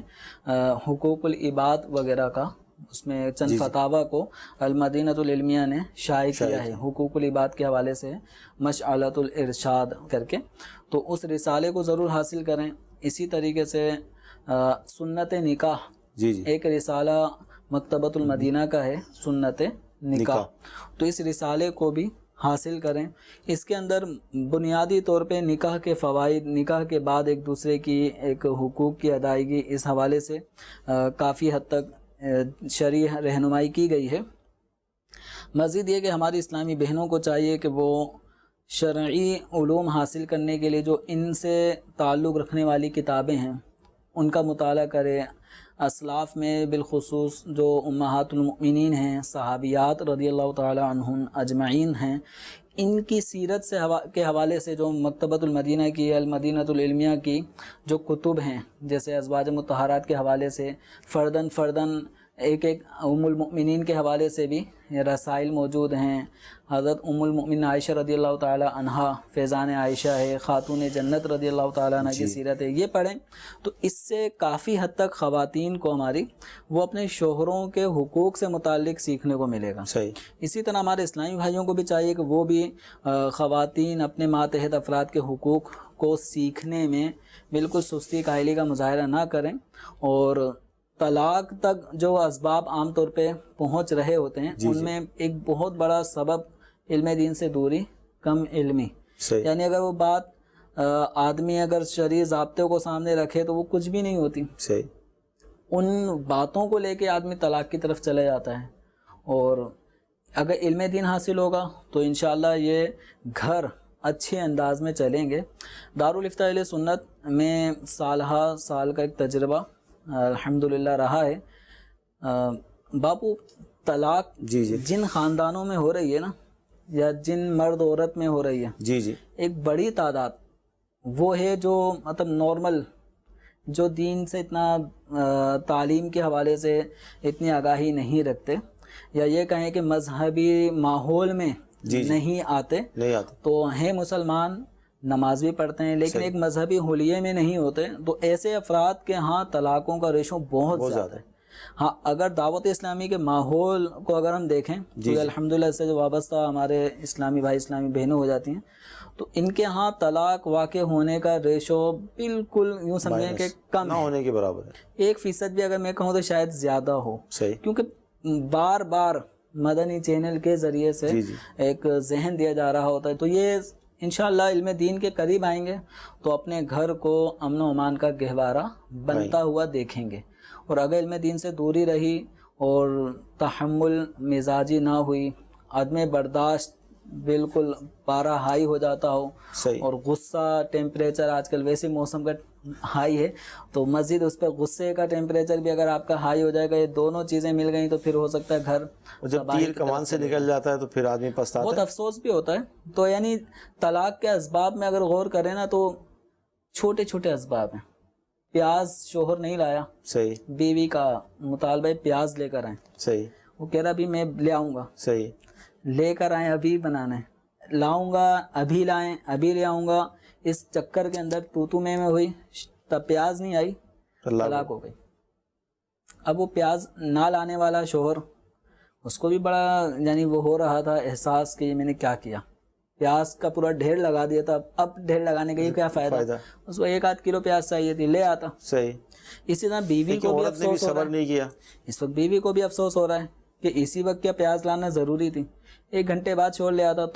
حقوق العباد وغیرہ کا اس میں چند فتاوی کو المدینۃ العلمیہ نے شائع کیا ہے حقوق العباد کے حوالے سے مشعلۃ الارشاد کر کے. تو اس رسالے کو ضرور حاصل کریں. اسی طریقے سے سنت نکاح ایک رسالہ مکتبۃ المدینہ کا ہے سنت نکاح. تو اس رسالے کو بھی حاصل کریں. اس کے اندر بنیادی طور پہ نکاح کے فوائد، نکاح کے بعد ایک دوسرے کی ایک حقوق کی ادائیگی، اس حوالے سے کافی حد تک شرعی رہنمائی کی گئی ہے. مزید یہ کہ ہماری اسلامی بہنوں کو چاہیے کہ وہ شرعی علوم حاصل کرنے کے لیے جو ان سے تعلق رکھنے والی کتابیں ہیں ان کا مطالعہ کرے. اسلاف میں بالخصوص جو امہات المؤمنین ہیں، صحابیات رضی اللہ تعالی عنہن اجمعین ہیں، ان کی سیرت سے کے حوالے سے جو مکتبۃ المدینہ کی، المدینۃ العلمیہ کی جو کتب ہیں، جیسے ازواج مطہرات کے حوالے سے فرداً ایک ام المؤمنین کے حوالے سے بھی رسائل موجود ہیں. حضرت ام المؤمنین عائشہ رضی اللہ تعالی عنہا فیضان عائشہ ہے، خاتون جنت رضی اللہ تعالی عنہ کی سیرت ہے. یہ پڑھیں تو اس سے کافی حد تک خواتین کو ہماری وہ اپنے شوہروں کے حقوق سے متعلق سیکھنے کو ملے گا. اسی طرح ہمارے اسلامی بھائیوں کو بھی چاہیے کہ وہ بھی خواتین اپنے ماتحت افراد کے حقوق کو سیکھنے میں بالکل سستی کاہلی کا مظاہرہ نہ کریں. اور طلاق تک جو اسباب عام طور پہ پہنچ رہے ہوتے ہیں ان میں ایک بہت بڑا سبب علم دین سے دوری، کم علمی. یعنی اگر وہ بات آدمی اگر شرعی ضابطے کو سامنے رکھے تو وہ کچھ بھی نہیں ہوتی. ان باتوں کو لے کے آدمی طلاق کی طرف چلا جاتا ہے. اور اگر علم دین حاصل ہوگا تو انشاءاللہ یہ گھر اچھے انداز میں چلیں گے. دارالفتاء اہل سنت میں سال کا ایک تجربہ الحمدللہ رہا ہے. باپو طلاق جن خاندانوں میں ہو رہی ہے نا، یا جن مرد عورت میں ہو رہی ہے، ایک بڑی تعداد وہ ہے جو مطلب نارمل، جو دین سے اتنا تعلیم کے حوالے سے اتنی آگاہی نہیں رکھتے، یا یہ کہیں کہ مذہبی ماحول میں نہیں آتے. تو ہیں مسلمان، نماز بھی پڑھتے ہیں، لیکن ایک مذہبی حلیے میں نہیں ہوتے. تو ایسے افراد کے ہاں طلاقوں کا ریشو بہت زیادہ ہے. ہاں اگر دعوت اسلامی کے ماحول کو اگر ہم دیکھیں تو الحمدللہ اس سے جو وابستہ ہمارے اسلامی بھائی اسلامی بہنیں ہو جاتی ہیں تو ان کے ہاں طلاق واقع ہونے کا ریشو بالکل یوں سمجھیں کہ کم ہونے کے برابر ہے. 1% بھی اگر میں کہوں تو شاید زیادہ ہو. کیونکہ بار بار مدنی چینل کے ذریعے سے ایک ذہن دیا جا رہا ہوتا ہے. تو یہ انشاءاللہ علم دین کے قریب آئیں گے تو اپنے گھر کو امن و امان کا گہوارہ بنتا ہوا دیکھیں گے. اور اگر علم دین سے دوری رہی اور تحمل مزاجی نہ ہوئی، عدم برداشت بالکل پارا ہائی ہو جاتا ہو، اور غصہ ٹیمپریچر آج کل ویسے موسم کا ہائی ہے تو مزید اس پہ غصے کا ٹیمپریچر بھی اگر آپ کا ہائی ہو جائے گا، یہ دونوں چیزیں مل گئیں تو پھر ہو سکتا ہے گھر جب تیر کمان سے نکل جاتا ہے تو پھر آدمی پچھتاتا ہے. بہت افسوس بھی ہوتا ہے. تو یعنی طلاق کے اسباب میں اگر غور کریں نا تو چھوٹے چھوٹے اسباب ہیں. پیاز شوہر نہیں لایا، بیوی کا مطالبہ پیاز لے کر آئیں، وہ کہہ رہا ابھی میں لے آؤں گا، لے کر آئیں ابھی بنانا ہے، لاؤں گا ابھی لائیں ابھی لے آؤں گا. اس چکر کے اندر تو میں ہوئی، تب پیاز نہیں آئی، طلاق ہو گئی. اب وہ پیاز نہ لانے والا شوہر، اس کو بھی بڑا یعنی وہ ہو رہا تھا احساس کہ میں نے کیا کیا، پیاز کا پورا ڈھیر لگا دیا تھا. اب ڈھیر لگانے کا یہ کیا فائدہ، اس کو 1-8 کلو پیاز چاہیے تھی، لے آتا. اسی طرح بیوی کو بھی افسوس ہو رہا ہے، اس وقت بیوی کو بھی افسوس ہو رہا ہے کہ اسی وقت کیا پیاز لانا ضروری تھی، 1 گھنٹے بعد شوہر لے آتا.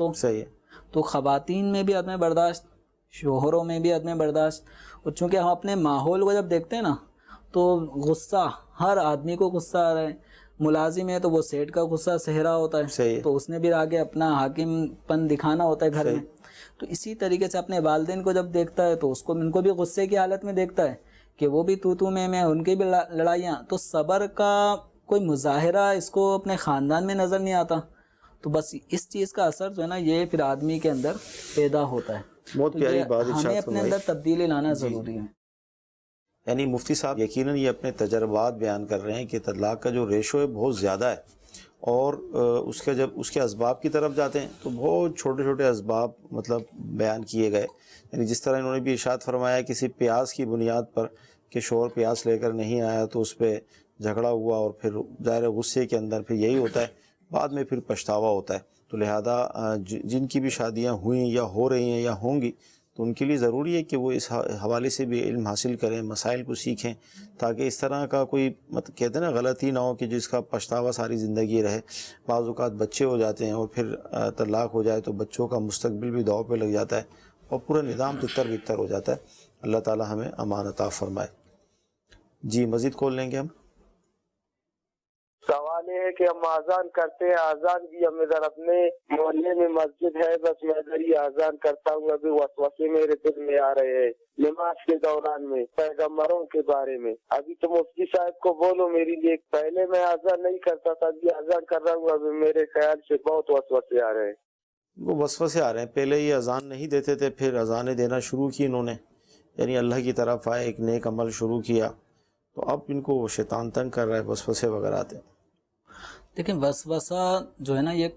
تو خواتین میں بھی عدم برداشت، شوہروں میں بھی عدم برداشت. اور چونکہ ہم اپنے ماحول کو جب دیکھتے ہیں نا تو غصہ، ہر آدمی کو غصہ آ رہا ہے. ملازم ہے تو وہ سیٹ کا غصہ سہ رہا ہوتا ہے، تو اس نے بھی آگے اپنا حاکم پن دکھانا ہوتا ہے گھر میں. تو اسی طریقے سے اپنے والدین کو جب دیکھتا ہے تو اس کو ان کو بھی غصے کی حالت میں دیکھتا ہے کہ وہ بھی تو میں ان کی بھی لڑائیاں. تو صبر کا کوئی مظاہرہ اس کو اپنے خاندان میں نظر نہیں آتا. تو بس اس چیز کا اثر جو ہے نا یہ پھر آدمی کے اندر پیدا ہوتا ہے. بہت پیاری بات ہمیں اپنے اندر تبدیلی لانا ضروری ہے. یعنی مفتی صاحب یقیناً یہ اپنے تجربات بیان کر رہے ہیں کہ طلاق کا جو ریشو ہے بہت زیادہ ہے. اور اس کے جب اس کے اسباب کی طرف جاتے ہیں تو بہت چھوٹے چھوٹے اسباب مطلب بیان کیے گئے، یعنی جس طرح انہوں نے بھی ارشاد فرمایا کسی پیاس کی بنیاد پر کہ شوہر پیاس لے کر نہیں آیا تو اس پہ جھگڑا ہوا، اور پھر ظاہر غصے کے اندر پھر یہی ہوتا ہے، بعد میں پھر پچھتاوا ہوتا ہے. تو لہذا جن کی بھی شادیاں ہوئیں یا ہو رہی ہیں یا ہوں گی تو ان کے لیے ضروری ہے کہ وہ اس حوالے سے بھی علم حاصل کریں، مسائل کو سیکھیں، تاکہ اس طرح کا کوئی کہتے ہیں نا غلطی نہ ہو کہ جس کا پچھتاوا ساری زندگی رہے. بعض اوقات بچے ہو جاتے ہیں اور پھر طلاق ہو جائے تو بچوں کا مستقبل بھی داؤ پہ لگ جاتا ہے اور پورا نظام تتر بتر ہو جاتا ہے. اللہ تعالی ہمیں امان عطا فرمائے. جی مزید کھول لیں گے ہم. سوال یہ ہے کہ ہم آزان کرتے ہیں، آزان بھی ہم ادھر اپنے محلے میں مسجد ہے، بس میں ادھر ہی آزان کرتا ہوں. ابھی وسوسے میرے دل میں آ رہے ہیں نماز کے دوران میں پیغمبروں کے بارے میں. ابھی تو مفتی صاحب کو بولو میری لیے، پہلے میں آزان نہیں کرتا تھا، ابھی آزان کر رہا ہوں. ابھی میرے خیال سے بہت وسوسے آ رہے ہیں. وہ وسوسے آ رہے ہیں. پہلے یہ اذان نہیں دیتے تھے، پھر اذانیں دینا شروع کی انہوں نے، یعنی اللہ کی طرف آئے، ایک نیک عمل شروع کیا، تو اب ان کو شیطان تنگ کر رہا ہے، وسوسے وغیرہ آتے ہیں. لیکن وسوسہ جو ہے نا، یہ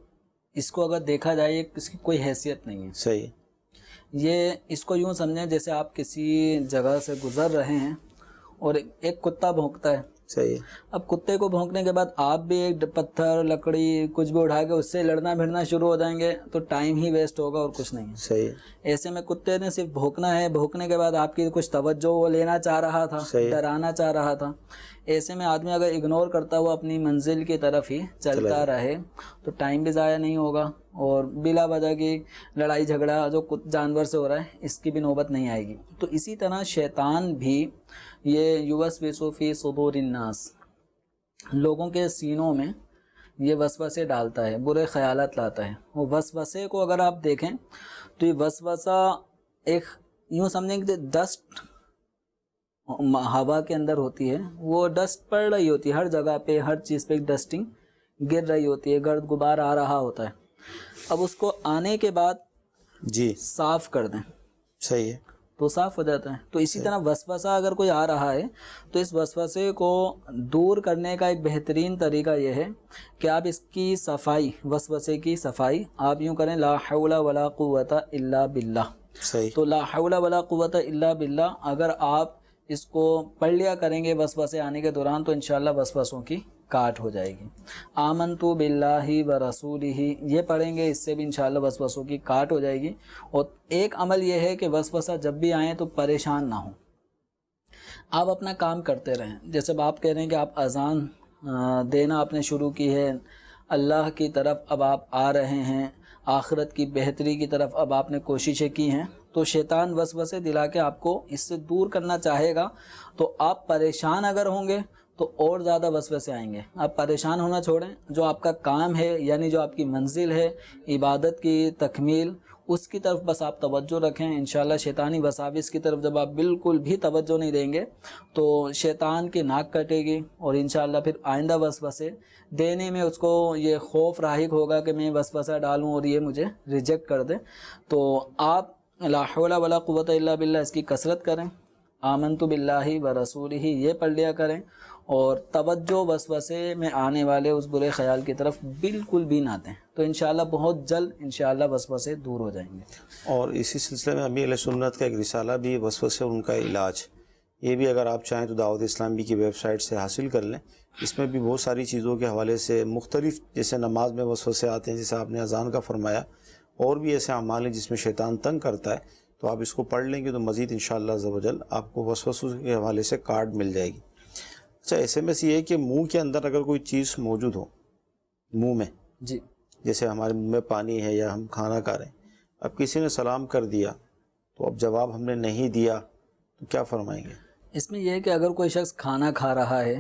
اس کو اگر دیکھا جائے اس کی کوئی حیثیت نہیں ہے. صحیح. یہ اس کو یوں سمجھیں جیسے آپ کسی جگہ سے گزر رہے ہیں اور ایک کتا بھونکتا ہے. صحیح. اب کتے کو بھونکنے کے بعد آپ بھی ایک پتھر لکڑی کچھ بھی اٹھا کے اس سے لڑنا بھیڑنا شروع ہو جائیں گے تو ٹائم ہی ویسٹ ہوگا اور کچھ نہیں ہے. صحیح. ایسے میں کتے نے صرف بھونکنا ہے، بھونکنے کے بعد آپ کی کچھ توجہ وہ لینا چاہ رہا تھا، ڈرانا چاہ رہا تھا. ایسے میں آدمی اگر اگنور کرتا ہوا اپنی منزل کی طرف ہی چلتا رہے تو ٹائم بھی ضائع نہیں ہوگا اور بلا وجہ کی لڑائی جھگڑا جو جانور سے ہو رہا ہے اس کی بھی نوبت نہیں آئے گی. تو اسی طرح شیطان بھی یہ یوسوس فی صدور الناس، لوگوں کے سینوں میں یہ وسوسے ڈالتا ہے، برے خیالات لاتا ہے. وہ وسوسے کو اگر آپ دیکھیں تو یہ وسوسہ ایک یوں سمجھیں کہ ڈسٹ ہوا کے اندر ہوتی ہے، وہ ڈسٹ پڑ رہی ہوتی ہے ہر جگہ پہ، ہر چیز پہ ایک ڈسٹنگ گر رہی ہوتی ہے، گرد غبار آ رہا ہوتا ہے. اب اس کو آنے کے بعد جی صاف کر دیں. صحیح ہے. تو صاف ہو جاتا ہے. تو اسی طرح وسوسہ اگر کوئی آ رہا ہے تو اس وسوسے کو دور کرنے کا ایک بہترین طریقہ یہ ہے کہ آپ اس کی صفائی، وسوسے کی صفائی آپ یوں کریں، لا حول ولا قوت الا باللہ. صحیح. تو لا حول ولا قوت الا باللہ اگر آپ اس کو پڑھ لیا کریں گے وسوسے آنے کے دوران تو انشاءاللہ وسوسوں کی کاٹ ہو جائے گی. آمنتو باللہ ورسولہ یہ پڑھیں گے، اس سے بھی انشاءاللہ وسوسوں کی کاٹ ہو جائے گی. اور ایک عمل یہ ہے کہ وسوسہ جب بھی آئیں تو پریشان نہ ہوں، آپ اپنا کام کرتے رہیں. جیسے آپ کہہ رہے ہیں کہ آپ اذان دینا آپ نے شروع کی ہے، اللہ کی طرف اب آپ آ رہے ہیں، آخرت کی بہتری کی طرف اب آپ نے کوششیں کی ہیں، تو شیطان وسوسے دلا کے آپ کو اس سے دور کرنا چاہے گا. تو آپ پریشان اگر ہوں گے تو اور زیادہ وسوسے آئیں گے. آپ پریشان ہونا چھوڑیں، جو آپ کا کام ہے یعنی جو آپ کی منزل ہے عبادت کی تکمیل، اس کی طرف بس آپ توجہ رکھیں. انشاءاللہ شیطانی وساوس کی طرف جب آپ بالکل بھی توجہ نہیں دیں گے تو شیطان کی ناک کٹے گی اور انشاءاللہ پھر آئندہ وسوسے دینے میں اس کو یہ خوف راہق ہوگا کہ میں وسوسہ ڈالوں اور یہ مجھے ریجیکٹ کر دے. تو آپ لا حول ولا قوت الا باللہ اس کی کثرت کریں، آمنت باللہ ورسولہ یہ پڑھ لیا کریں، اور توجہ وسوسے میں آنے والے اس برے خیال کی طرف بالکل بھی نہ دیں. تو انشاءاللہ بہت جلد انشاءاللہ وسوسے دور ہو جائیں گے. اور اسی سلسلے میں امی علیہ سنت کا ایک رسالہ بھی وسوسے اور ان کا علاج، یہ بھی اگر آپ چاہیں تو دعوت اسلامی کی ویب سائٹ سے حاصل کر لیں. اس میں بھی بہت ساری چیزوں کے حوالے سے مختلف، جیسے نماز میں وسوسے آتے ہیں جیسے آپ نے اذان کا فرمایا، اور بھی ایسے اعمال ہیں جس میں شیطان تنگ کرتا ہے، تو آپ اس کو پڑھ لیں گے تو مزید انشاءاللہ عز و جل آپ کو وسوسوں کے حوالے سے کارڈ مل جائے گی. اچھا، ایسے میں سے یہ ہے کہ منہ کے اندر اگر کوئی چیز موجود ہو منہ میں، جی جیسے ہمارے منہ میں پانی ہے یا ہم کھانا کھا رہے ہیں، اب کسی نے سلام کر دیا تو اب جواب ہم نے نہیں دیا تو کیا فرمائیں گے؟ اس میں یہ ہے کہ اگر کوئی شخص کھانا کھا رہا ہے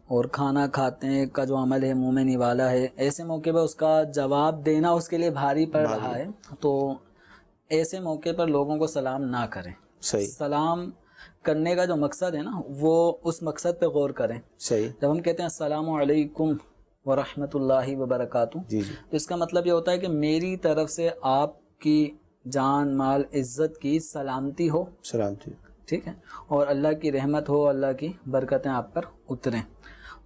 اور کھانا کھاتے کا جو عمل ہے منہ میں نوالا ہے، ایسے موقع پر اس کا جواب دینا اس کے لیے بھاری پڑ رہا ہے، تو ایسے موقع پر لوگوں کو سلام نہ کریں. صحیح. سلام کرنے کا جو مقصد ہے نا وہ اس مقصد پہ غور کریں. صحیح. جب ہم کہتے ہیں السلام علیکم ورحمۃ اللہ وبرکاتہ، جی تو اس کا مطلب یہ ہوتا ہے کہ میری طرف سے آپ کی جان مال عزت کی سلامتی ہو. سلامتی. ٹھیک ہے, اور اللہ کی رحمت ہو, اللہ کی برکتیں آپ پر اتریں.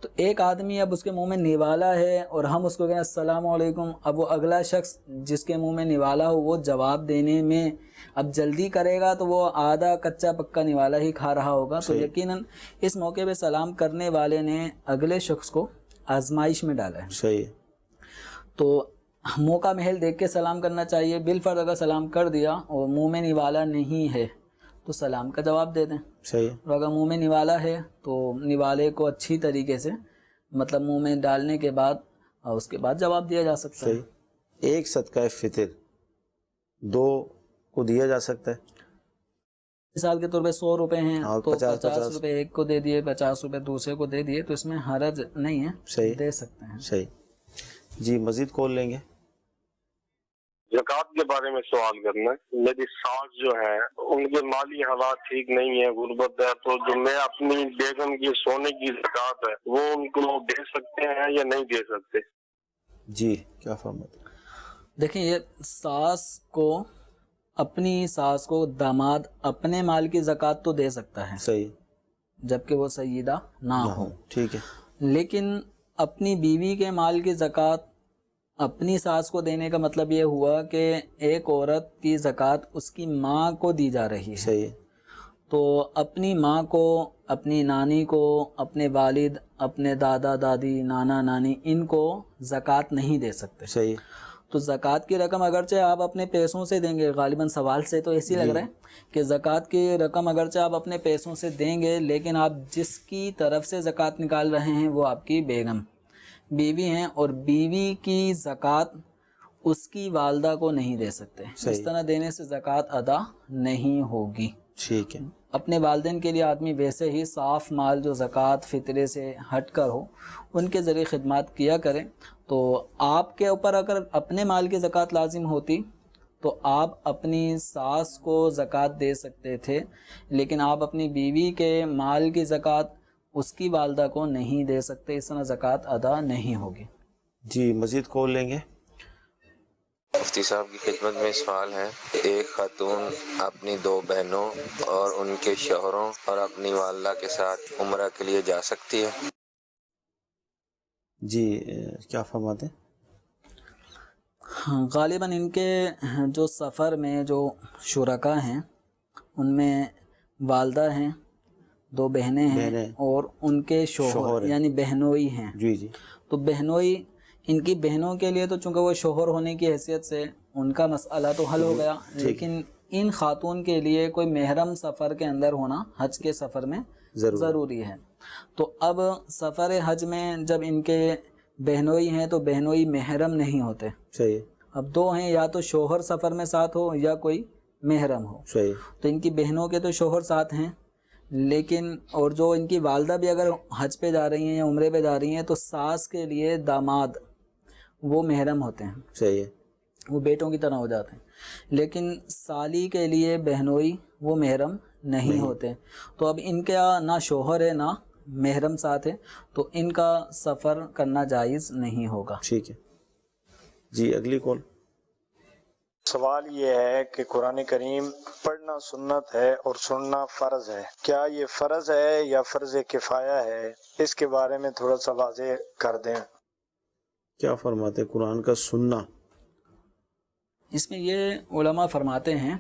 تو ایک آدمی اب اس کے منہ میں نوالا ہے اور ہم اس کو کہیں السلام علیکم, اب وہ اگلا شخص جس کے منہ میں نوالا ہو وہ جواب دینے میں اب جلدی کرے گا تو وہ آدھا کچا پکا نوالا ہی کھا رہا ہوگا. تو یقیناً اس موقع پہ سلام کرنے والے نے اگلے شخص کو آزمائش میں ڈالا ہے. صحیح. تو موقع محل دیکھ کے سلام کرنا چاہیے. بالفرض اگر سلام کر دیا اور منہ میں نوالا نہیں ہے تو سلام کا جواب دے دیں. صحیح. اور اگر منہ میں نوالا ہے تو نوالے کو اچھی طریقے سے مطلب منہ میں ڈالنے کے بعد اور اس کے بعد جواب دیا جا سکتا ہے. صحیح. ایک صدقہ فطر 2 کو دیا جا سکتا ہے. مثال کے طور پہ 100 روپے ہیں تو 50 روپے ایک کو دے دیے, 50 روپے دوسرے کو دے دیے, تو اس میں حرج نہیں ہے. صحیح. دے سکتے ہیں. صحیح. جی مزید کال لیں گے. زکوٰۃ کے بارے میں سوال کرنا ہے. میری ساس جو ہے ان کے مالی حالات ٹھیک نہیں ہے, غربت ہے, تو جو میں اپنی بیگم کی سونے کی زکوٰۃ ہے وہ ان کو دے سکتے ہیں یا نہیں دے سکتے؟ جی کیا فرماتے ہیں؟ دیکھیں یہ اپنی ساس کو داماد اپنے مال کی زکوٰۃ تو دے سکتا ہے. صحیح. جبکہ وہ سیدہ نہ ہو. ٹھیک ہے. لیکن اپنی بیوی کے مال کی زکوٰۃ اپنی ساس کو دینے کا مطلب یہ ہوا کہ ایک عورت کی زکوٰۃ اس کی ماں کو دی جا رہی ہے. صحیح. تو اپنی ماں کو, اپنی نانی کو, اپنے والد, اپنے دادا دادی, نانا نانی, ان کو زکوٰۃ نہیں دے سکتے. صحیح. تو زکوٰۃ کی رقم اگرچہ آپ اپنے پیسوں سے دیں گے, غالباً سوال سے تو ایسی لگ رہا ہے کہ زکوٰۃ کی رقم اگرچہ آپ اپنے پیسوں سے دیں گے, لیکن آپ جس کی طرف سے زکوٰۃ نکال رہے ہیں وہ آپ کی بیوی ہیں, اور بیوی کی زکوٰۃ اس کی والدہ کو نہیں دے سکتے. اس طرح دینے سے زکوٰۃ ادا نہیں ہوگی. ٹھیک ہے. اپنے والدین کے لیے آدمی ویسے ہی صاف مال جو زکوٰۃ فطرے سے ہٹ کر ہو ان کے ذریعے خدمات کیا کریں. تو آپ کے اوپر اگر اپنے مال کی زکوٰۃ لازم ہوتی تو آپ اپنی ساس کو زکوٰۃ دے سکتے تھے, لیکن آپ اپنی بیوی کے مال کی زکوٰۃ اس کی والدہ کو نہیں دے سکتے. اس طرح زکوٰۃ ادا نہیں ہوگی. جی مزید کال لیں گے. مفتی صاحب کی خدمت میں سوال ہے. ایک خاتون اپنی 2 بہنوں اور ان کے شوہروں اور اپنی والدہ کے ساتھ عمرہ کے لیے جا سکتی ہے؟ جی کیا فرماتے ہیں؟ غالباً ان کے جو سفر میں جو شرکا ہیں ان میں والدہ ہیں, 2 بہنیں ہیں اور ان کے شوہر یعنی بہنوئی ہیں. جی جی. تو بہنوئی ان کی بہنوں کے لیے تو چونکہ وہ شوہر ہونے کی حیثیت سے ان کا مسئلہ تو حل ہو گیا, لیکن ان خاتون کے لیے کوئی محرم سفر کے اندر ہونا حج کے سفر میں ضروری ہے. تو اب سفر حج میں جب ان کے بہنوئی ہیں تو بہنوئی محرم نہیں ہوتے. صحیح. اب 2 ہیں, یا تو شوہر سفر میں ساتھ ہو یا کوئی محرم ہو. صحیح. تو ان کی بہنوں کے تو شوہر ساتھ ہیں, لیکن اور جو ان کی والدہ بھی اگر حج پہ جا رہی ہیں یا عمرے پہ جا رہی ہیں تو ساس کے لیے داماد وہ محرم ہوتے ہیں. صحیح ہے. وہ بیٹوں کی طرح ہو جاتے ہیں, لیکن سالی کے لیے بہنوئی وہ محرم نہیں ہوتے. تو اب ان کا نہ شوہر ہے نہ محرم ساتھ ہے, تو ان کا سفر کرنا جائز نہیں ہوگا. ٹھیک ہے. جی اگلی کال. سوال یہ ہے کہ قرآن کریم پڑھنا سنت ہے اور سننا فرض ہے, کیا یہ فرض ہے یا فرض کفایہ ہے؟ اس کے بارے میں تھوڑا سا واضح کر دیں. کیا فرماتے قرآن کا سننا؟ اس میں یہ علماء فرماتے ہیں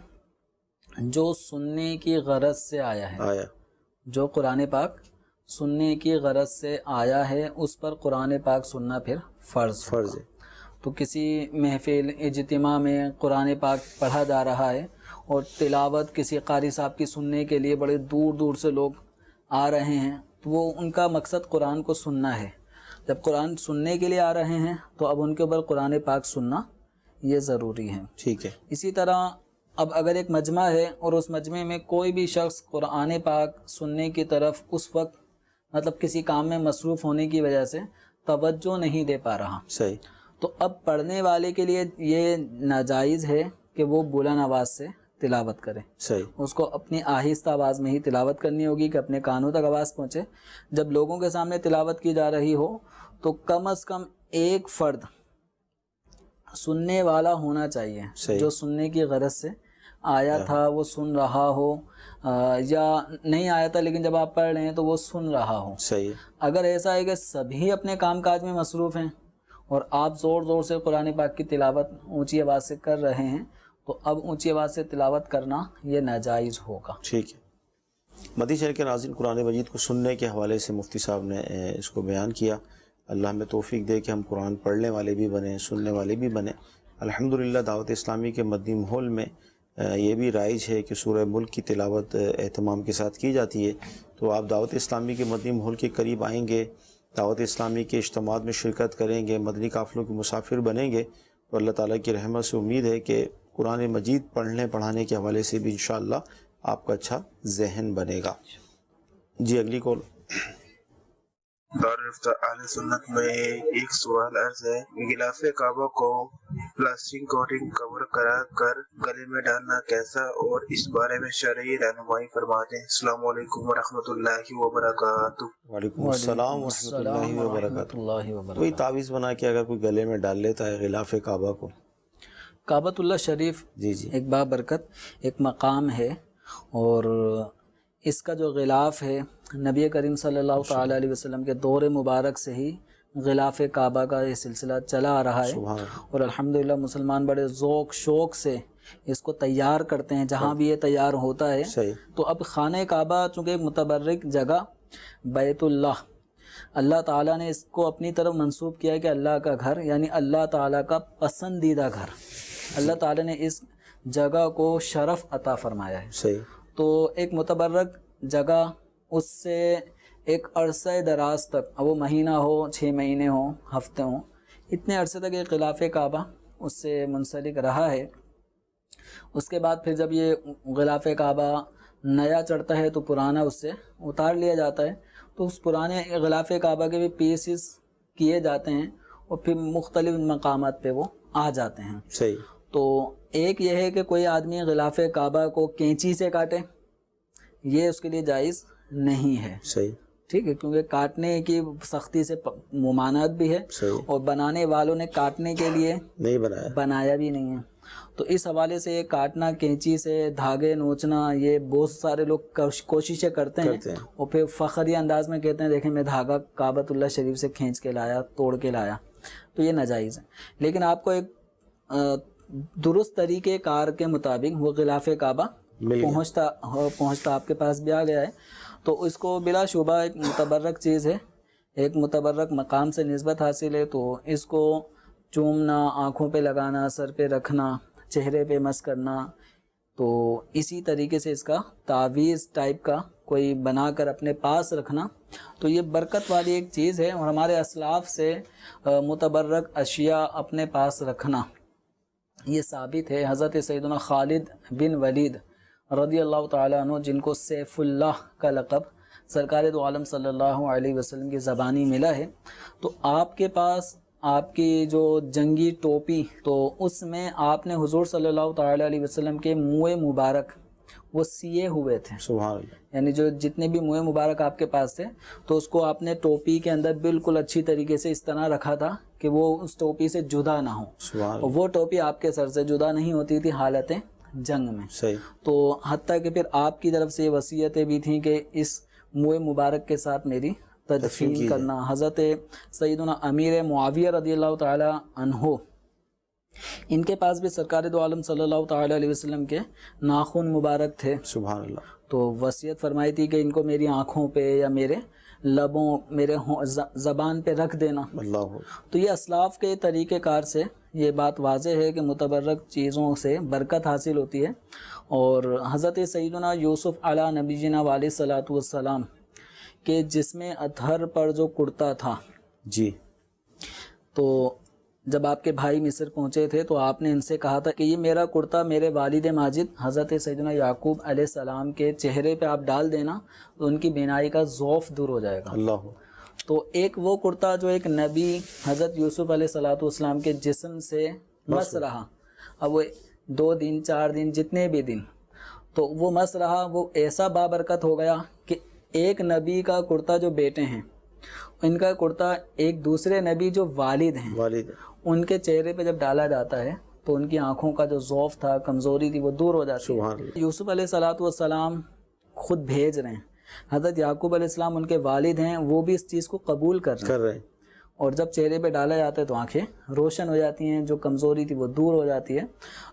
جو سننے کی غرض سے آیا ہے, جو قرآن پاک سننے کی غرض سے آیا ہے اس پر قرآن پاک سننا پھر فرض ہے. تو کسی محفل اجتماع میں قرآن پاک پڑھا جا رہا ہے اور تلاوت کسی قاری صاحب کی سننے کے لیے بڑے دور دور سے لوگ آ رہے ہیں, تو وہ ان کا مقصد قرآن کو سننا ہے. جب قرآن سننے کے لیے آ رہے ہیں تو اب ان کے اوپر قرآن پاک سننا یہ ضروری ہے. ٹھیک ہے. اسی طرح اب اگر ایک مجمع ہے اور اس مجمع میں کوئی بھی شخص قرآن پاک سننے کی طرف اس وقت مطلب کسی کام میں مصروف ہونے کی وجہ سے توجہ نہیں دے پا رہا, صحیح, تو اب پڑھنے والے کے لیے یہ ناجائز ہے کہ وہ بلند آواز سے تلاوت کرے. صحیح. اس کو اپنی آہستہ آواز میں ہی تلاوت کرنی ہوگی کہ اپنے کانوں تک آواز پہنچے. جب لوگوں کے سامنے تلاوت کی جا رہی ہو تو کم از کم ایک فرد سننے والا ہونا چاہیے جو سننے کی غرض سے آیا تھا وہ سن رہا ہو، یا نہیں آیا تھا لیکن جب آپ پڑھ رہے ہیں تو وہ سن رہا ہو. صحیح. اگر ایسا ہے کہ سبھی اپنے کام کاج میں مصروف ہیں اور آپ زور زور سے قرآن پاک کی تلاوت اونچی آواز سے کر رہے ہیں تو اب اونچی آواز سے تلاوت کرنا یہ ناجائز ہوگا. ٹھیک ہے. مدنی چینل کے ناظرین، قرآن مجید کو سننے کے حوالے سے مفتی صاحب نے اس کو بیان کیا. اللہ ہمیں توفیق دے کہ ہم قرآن پڑھنے والے بھی بنیں، سننے والے بھی بنیں. الحمدللہ دعوت اسلامی کے مدنی ماحول میں یہ بھی رائج ہے کہ سورہ ملک کی تلاوت اہتمام کے ساتھ کی جاتی ہے. تو آپ دعوت اسلامی کے مدنی ماحول کے قریب آئیں گے، دعوت اسلامی کے اجتماعات میں شرکت کریں گے، مدنی قافلوں کے مسافر بنیں گے تو اللہ تعالیٰ کی رحمت سے امید ہے کہ قرآن مجید پڑھنے پڑھانے کے حوالے سے بھی انشاءاللہ آپ کا اچھا ذہن بنے گا. جی اگلی کال. دارالفتہ اہل سنت میں ایک سوال عرض ہے، غلاف کعبہ کو پلاسٹک کوٹنگ کور کرا کر گلے میں ڈالنا کیسا، اور اس بارے میں شرعی رہنمائی فرما دیں. السلام علیکم ورحمۃ اللہ وبرکاتہ. وعلیکم السلام ورحمۃ اللہ وبرکاتہ. کوئی تعویذ بنا کے اگر کوئی گلے میں ڈال لیتا ہے غلاف کعبہ کو. کعبۃ اللہ شریف جی ایک بابرکت ایک مقام ہے، اور اس کا جو غلاف ہے نبی کریم صلی اللہ تعالیٰ علیہ وسلم کے دور مبارک سے ہی غلاف کعبہ کا یہ سلسلہ چلا آ رہا ہے، اور الحمدللہ مسلمان بڑے ذوق شوق سے اس کو تیار کرتے ہیں جہاں بھی یہ تیار ہوتا ہے. تو اب خانہ کعبہ چونکہ ایک متبرک جگہ بیت اللہ تعالیٰ نے اس کو اپنی طرف منسوب کیا کہ اللہ کا گھر، یعنی اللہ تعالیٰ کا پسندیدہ گھر. اللہ تعالیٰ نے اس جگہ کو شرف عطا فرمایا ہے. تو ایک متبرک جگہ، اس سے ایک عرصہ دراز تک، وہ مہینہ ہو، 6 مہینے ہوں، ہفتے ہوں، اتنے عرصے تک یہ غلاف کعبہ اس سے منسلک رہا ہے. اس کے بعد پھر جب یہ غلاف کعبہ نیا چڑھتا ہے تو پرانا اس سے اتار لیا جاتا ہے. تو اس پرانے غلاف کعبہ کے بھی پیسز کیے جاتے ہیں اور پھر مختلف مقامات پہ وہ آ جاتے ہیں. صحیح. تو ایک یہ ہے کہ کوئی آدمی غلاف کعبہ کو کینچی سے کاٹے، یہ اس کے لیے جائز نہیں ہے. صحیح. ٹھیک ہے، کیونکہ کاٹنے کی سختی سے ممانعت بھی ہے، اور بنانے والوں نے کاٹنے کے لیے نہیں بنایا بھی نہیں ہے. تو اس حوالے سے یہ کاٹنا، کینچی سے دھاگے نوچنا، یہ بہت سارے لوگ کوششیں کرتے ہیں اور پھر فخری انداز میں کہتے ہیں دیکھیں میں دھاگا کعبۃ اللہ شریف سے کھینچ کے لایا، توڑ کے لایا. تو یہ ناجائز ہے. لیکن آپ کو ایک درست طریقے کار کے مطابق وہ غلاف کعبہ پہنچتا آپ کے پاس بھی آ گیا ہے، تو اس کو بلا شبہ ایک متبرک چیز ہے، ایک متبرک مقام سے نسبت حاصل ہے. تو اس کو چومنا، آنکھوں پہ لگانا، سر پہ رکھنا، چہرے پہ مس کرنا، تو اسی طریقے سے اس کا تعویذ ٹائپ کا کوئی بنا کر اپنے پاس رکھنا، تو یہ برکت والی ایک چیز ہے. اور ہمارے اسلاف سے متبرک اشیاء اپنے پاس رکھنا یہ ثابت ہے. حضرت سیدنا خالد بن ولید رضی اللہ تعالیٰ عنہ، جن کو سیف اللہ کا لقب سرکار دو عالم صلی اللہ علیہ وسلم کی زبانی ملا ہے، تو آپ کے پاس آپ کی جو جنگی ٹوپی، تو اس میں آپ نے حضور صلی اللہ تعالیٰ علیہ وسلم کے منہ مبارک وہ سیے ہوئے تھے. سبحان اللہ. یعنی جو جتنے بھی منہ مبارک آپ کے پاس تھے تو اس کو آپ نے ٹوپی کے اندر بالکل اچھی طریقے سے اس طرح رکھا تھا کہ وہ اس ٹوپی سے جدا نہ ہو. اور وہ ٹوپی آپ کے سر سے جدا نہیں ہوتی تھی حالت جنگ میں. تو حتیٰ کہ پھر آپ کی طرف سے وصیتیں بھی تھیں کہ اس منہ مبارک کے ساتھ میری تدفین کرنا. حضرت سیدنا امیر معاویہ رضی اللہ تعالی عنہ، ان کے پاس بھی سرکار دو عالم صلی اللہ تعالی علیہ وسلم کے ناخن مبارک تھے. سبحان اللہ. تو وصیت فرمائی تھی کہ ان کو میری آنکھوں پہ یا میرے لبوں، میرے زبان پہ رکھ دینا. اللہ. تو یہ اسلاف کے طریقہ کار سے یہ بات واضح ہے کہ متبرک چیزوں سے برکت حاصل ہوتی ہے. اور حضرت سیدنا یوسف علی نبینا علیہ الصلوۃ والسلام کے جسم اطہر پر جو کرتا تھا، جی، تو جب آپ کے بھائی مصر پہنچے تھے تو آپ نے ان سے کہا تھا کہ یہ میرا کرتا میرے والد ماجد حضرت سیدنا یعقوب علیہ السلام کے چہرے پہ آپ ڈال دینا تو ان کی بینائی کا ضعف دور ہو جائے گا. اللہ. تو ایک وہ کرتا جو ایک نبی حضرت یوسف علیہ الصلوۃ والسلام کے جسم سے مس رہا، اب وہ 2 دن 4 دن جتنے بھی دن تو وہ مس رہا، وہ ایسا بابرکت ہو گیا کہ ایک نبی کا کرتا جو بیٹے ہیں ان کا کرتا ایک دوسرے نبی جو والد ہیں ان کے چہرے پہ جب ڈالا جاتا ہے تو ان کی آنکھوں کا جو ضعف تھا، کمزوری تھی، وہ دور ہو جاتی ہے۔ یوسف علیہ الصلوۃ والسلام خود بھیج رہے ہیں، حضرت یعقوب علیہ السلام ان کے والد ہیں، وہ بھی اس چیز کو قبول کر رہے ہیں، اور جب چہرے پہ ڈالا جاتا ہے تو آنکھیں روشن ہو جاتی ہیں، جو کمزوری تھی وہ دور ہو جاتی ہے۔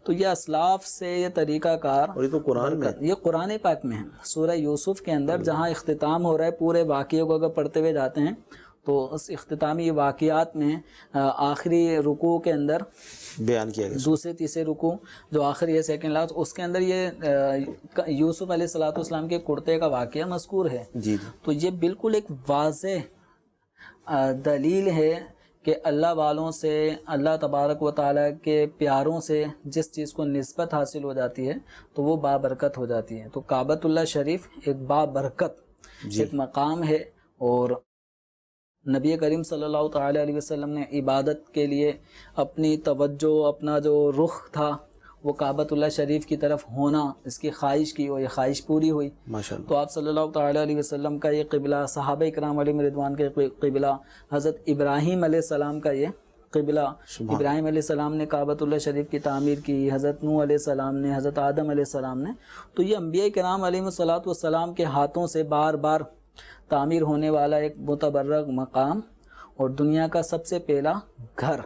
تو یہ اسلاف سے یہ طریقہ کار، اور یہ تو قرآن میں، یہ قرآن پاک میں ہے، سورہ یوسف کے اندر جہاں اختتام ہو رہا ہے، پورے واقعے کو اگر پڑھتے ہوئے جاتے ہیں تو اس اختتامی واقعات میں آخری رکوع کے اندر بیان کیا گیا، دوسرے تیسرے رکوع جو آخری ہے سیکنڈ لاسٹ، اس کے اندر یہ یوسف علیہ الصلوۃ والسلام کے کرتے کا واقعہ مذکور ہے۔ جی تو یہ بالکل ایک واضح دلیل ہے کہ اللہ والوں سے، اللہ تبارک و تعالیٰ کے پیاروں سے جس چیز کو نسبت حاصل ہو جاتی ہے تو وہ بابرکت ہو جاتی ہے۔ تو کعبۃ اللہ شریف ایک بابرکت ایک مقام ہے، اور نبی کریم صلی اللہ تعالیٰ علیہ وسلم نے عبادت کے لیے اپنی توجہ، اپنا جو رخ تھا وہ کعبۃ اللہ شریف کی طرف ہونا، اس کی خواہش کی، اور یہ خواہش پوری ہوئی ماشاءاللہ۔ تو آپ صلی اللہ تعالیٰ علیہ وسلم کا یہ قبلہ، صحابہ اکرام علیہم رضوان کا قبلہ، حضرت ابراہیم علیہ السلام کا یہ قبلہ، ابراہیم علیہ السلام نے کعبۃ اللہ شریف کی تعمیر کی، حضرت نوح علیہ السلام نے، حضرت آدم علیہ السلام نے، تو یہ انبیاء کرام علیہم الصلوۃ والسلام کے ہاتھوں سے بار بار تعمیر ہونے والا ایک متبرک مقام اور دنیا کا سب سے پہلا گھر۔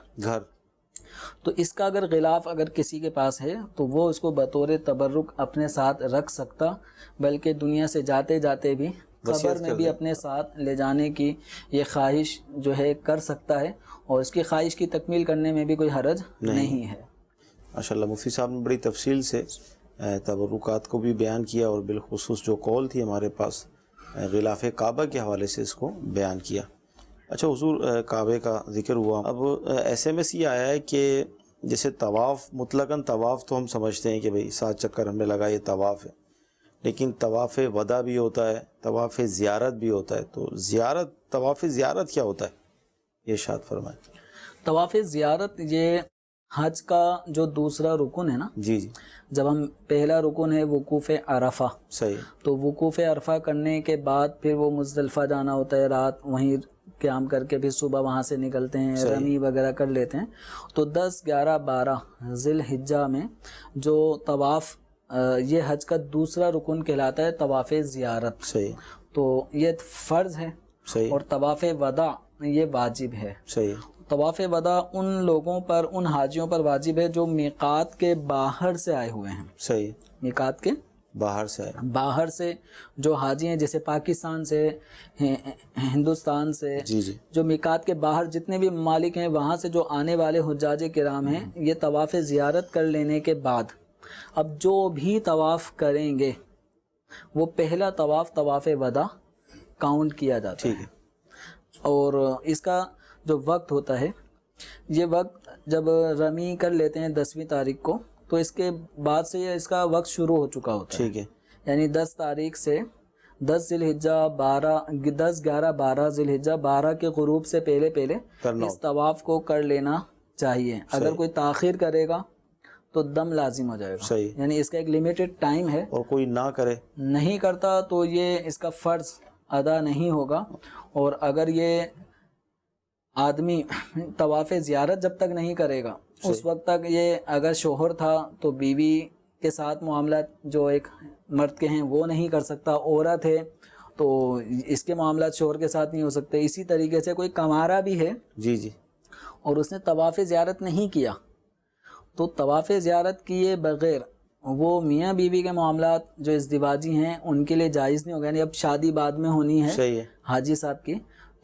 تو اس کا اگر غلاف اگر کسی کے پاس ہے تو وہ اس کو بطور تبرک اپنے ساتھ رکھ سکتا، بلکہ دنیا سے جاتے جاتے بھی قبر میں بھی اپنے ساتھ لے جانے کی یہ خواہش جو ہے کر سکتا ہے، اور اس کی خواہش کی تکمیل کرنے میں بھی کوئی حرج نہیں ہے۔ ماشاءاللہ مفتی صاحب نے بڑی تفصیل سے تبرکات کو بھی بیان کیا، اور بالخصوص جو قول تھی ہمارے پاس غلاف کعبہ کے حوالے سے اس کو بیان کیا۔ اچھا حضور، کعبے کا ذکر ہوا، اب ایس ایم ایس یہ آیا ہے کہ جیسے طواف، مطلقاً طواف تو ہم سمجھتے ہیں کہ بھئی 7 چکر ہم نے لگا یہ طواف ہے، لیکن طواف ودا بھی ہوتا ہے، طواف زیارت بھی ہوتا ہے، تو طواف زیارت کیا ہوتا ہے یہ ارشاد فرمائیں۔ طواف زیارت یہ حج کا جو دوسرا رکن ہے نا، جی جب ہم پہلا رکن ہے وقوف عرفہ، صحیح، تو وقوف عرفہ کرنے کے بعد پھر وہ مزدلفہ جانا ہوتا ہے، رات وہیں قیام کر کے پھر صبح وہاں سے نکلتے ہیں، رمی وغیرہ کر لیتے ہیں۔ تو 10، 11، 12 ذی الحجہ میں جو طواف یہ حج کا دوسرا رکن کہلاتا ہے طواف زیارت، صحیح، تو یہ فرض ہے، صحیح، اور طواف وداع یہ واجب ہے۔ صحیح، طواف وداع ان لوگوں پر، ان حاجیوں پر واجب ہے جو میقات کے باہر سے آئے ہوئے ہیں۔ صحیح، میقات کے باہر سے جو حاجی ہیں، جیسے پاکستان سے، ہندوستان سے، جو میقات کے باہر جتنے بھی ممالک ہیں وہاں سے جو آنے والے حجاج کرام ہیں، یہ طواف زیارت کر لینے کے بعد اب جو بھی طواف کریں گے وہ پہلا طواف وداع کاؤنٹ کیا جاتا ہے، اور اس کا جو وقت ہوتا ہے، یہ وقت جب رمی کر لیتے ہیں 10ویں تاریخ کو، تو اس کے بعد سے اس کا وقت شروع ہو چکا ہوتا ہے، یعنی 10 تاریخ سے 10 ذی الحجہ، 10، 11، 12 ذی الحجہ، 12 کے غروب سے پہلے اس طواف کو کر لینا چاہیے۔ اگر کوئی تاخیر کرے گا تو دم لازم ہو جائے گا، یعنی اس کا ایک لیمیٹڈ ٹائم ہے، اور کوئی نہیں کرتا تو یہ اس کا فرض ادا نہیں ہوگا۔ اور اگر یہ آدمی طواف زیارت جب تک نہیں کرے گا اس وقت تک، یہ اگر شوہر تھا تو بیوی کے ساتھ معاملات جو ایک مرد کے ہیں وہ نہیں کر سکتا، عورت ہے تو اس کے معاملات شوہر کے ساتھ نہیں ہو سکتے۔ اسی طریقے سے کوئی کمارہ بھی ہے اور اس نے طواف زیارت نہیں کیا، تو طواف زیارت کیے بغیر وہ میاں بیوی کے معاملات جو ازدواجی ہیں ان کے لیے جائز نہیں ہوگا، یعنی اب شادی بعد میں ہونی ہے حاجی صاحب کی،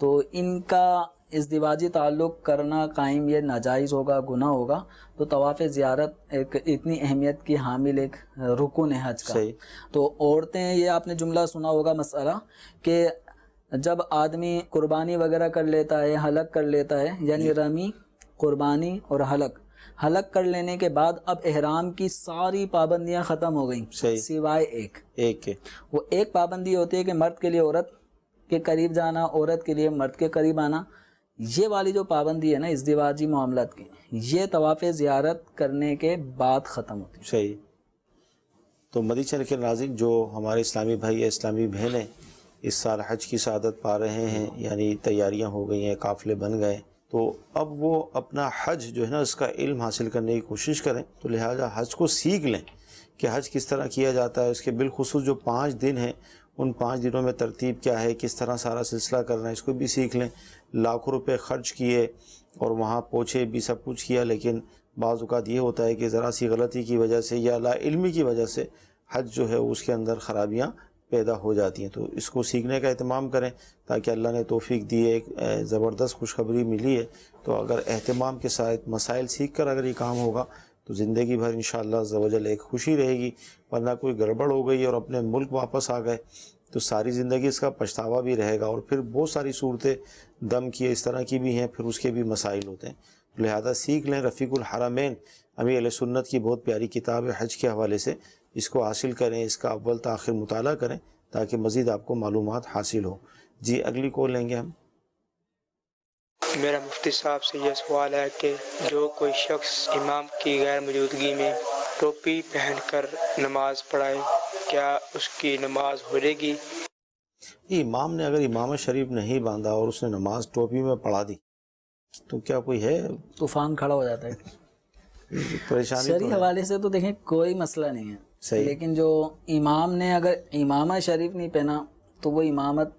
تو ان کا ازدواجی تعلق کرنا قائم یہ ناجائز ہوگا، گناہ ہوگا۔ تو طواف زیارت ایک اتنی اہمیت کی حامل ایک رکن ہے حج کا۔ تو عورتیں، یہ آپ نے جملہ سنا ہوگا مسئلہ کہ جب آدمی قربانی وغیرہ کر لیتا ہے، حلق کر لیتا ہے، یعنی رمی، قربانی اور حلق کر لینے کے بعد اب احرام کی ساری پابندیاں ختم ہو گئیں سوائے ایک وہ ایک پابندی ہوتی ہے کہ مرد کے لیے عورت کے قریب جانا، عورت کے لیے مرد کے قریب آنا۔ یہ والی جو پابندی ہے نا ازدواجی معاملات کی، یہ طواف زیارت کرنے کے بعد ختم ہوتی ہے۔ صحیح۔ تو مدی چینل کے ناظرین، جو ہمارے اسلامی بھائی یا اسلامی بہنیں اس سال حج کی سعادت پا رہے ہیں، یعنی تیاریاں ہو گئی ہیں، قافلے بن گئے، تو اب وہ اپنا حج جو ہے نا اس کا علم حاصل کرنے کی کوشش کریں، تو لہٰذا حج کو سیکھ لیں کہ حج کس طرح کیا جاتا ہے، اس کے بالخصوص جو 5 دن ہیں ان 5 دنوں میں ترتیب کیا ہے، کس طرح سارا سلسلہ کرنا ہے، اس کو بھی سیکھ لیں۔ لاکھوں روپے خرچ کیے اور وہاں پہنچے بھی، سب کچھ کیا، لیکن بعض اوقات یہ ہوتا ہے کہ ذرا سی غلطی کی وجہ سے یا لا علمی کی وجہ سے حج جو ہے اس کے اندر خرابیاں پیدا ہو جاتی ہیں۔ تو اس کو سیکھنے کا اہتمام کریں تاکہ اللہ نے توفیق دی ہے، ایک زبردست خوشخبری ملی ہے، تو اگر اہتمام کے ساتھ مسائل سیکھ کر اگر یہ کام ہوگا تو زندگی بھر انشاءاللہ عز و جل ایک خوشی رہے گی۔ ورنہ کوئی گڑبڑ ہو گئی اور اپنے ملک واپس آ گئے تو ساری زندگی اس کا پچھتاوا بھی رہے گا، اور پھر بہت ساری صورتیں دم کی اس طرح کی بھی ہیں، پھر اس کے بھی مسائل ہوتے ہیں۔ لہذا سیکھ لیں۔ رفیق الحرمین امیر اہل سنت کی بہت پیاری کتاب ہے حج کے حوالے سے، اس کو حاصل کریں، اس کا اول تاخیر مطالعہ کریں تاکہ مزید آپ کو معلومات حاصل ہو۔ جی اگلی کال لیں گے ہم۔ میرا مفتی صاحب سے یہ سوال ہے کہ جو کوئی شخص امام کی غیر موجودگی میں ٹوپی پہن کر نماز پڑھائے، کیا اس کی نماز ہو جائے گی؟ امام نے اگر امامہ شریف نہیں باندھا اور اس نے نماز ٹوپی میں پڑھا دی تو کیا کوئی ہے؟ طوفان کھڑا ہو جاتا ہے۔ پریشانی شرعی حوالے سے تو دیکھیں کوئی مسئلہ نہیں ہے، صحیح، لیکن جو امام نے اگر امامہ شریف نہیں پہنا تو وہ امامت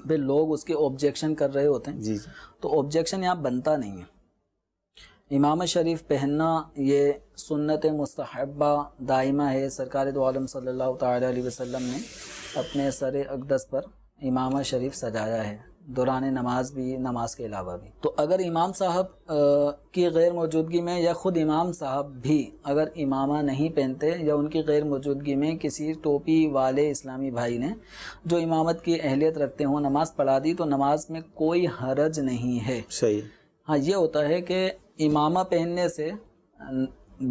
پہ لوگ اس کے آبجیکشن کر رہے ہوتے ہیں، جی تو آبجیکشن یہاں بنتا نہیں ہے۔ امامہ شریف پہننا یہ سنت مستحبہ دائمہ ہے۔ سرکار دو عالم صلی اللہ تعالی علیہ وسلم نے اپنے سر اقدس پر امامہ شریف سجایا ہے، دوران نماز بھی، نماز کے علاوہ بھی۔ تو اگر امام صاحب کی غیر موجودگی میں یا خود امام صاحب بھی اگر امامہ نہیں پہنتے یا ان کی غیر موجودگی میں کسی ٹوپی والے اسلامی بھائی نے جو امامت کی اہلیت رکھتے ہوں نماز پڑھا دی تو نماز میں کوئی حرج نہیں ہے۔ صحیح۔ ہاں یہ ہوتا ہے کہ امامہ پہننے سے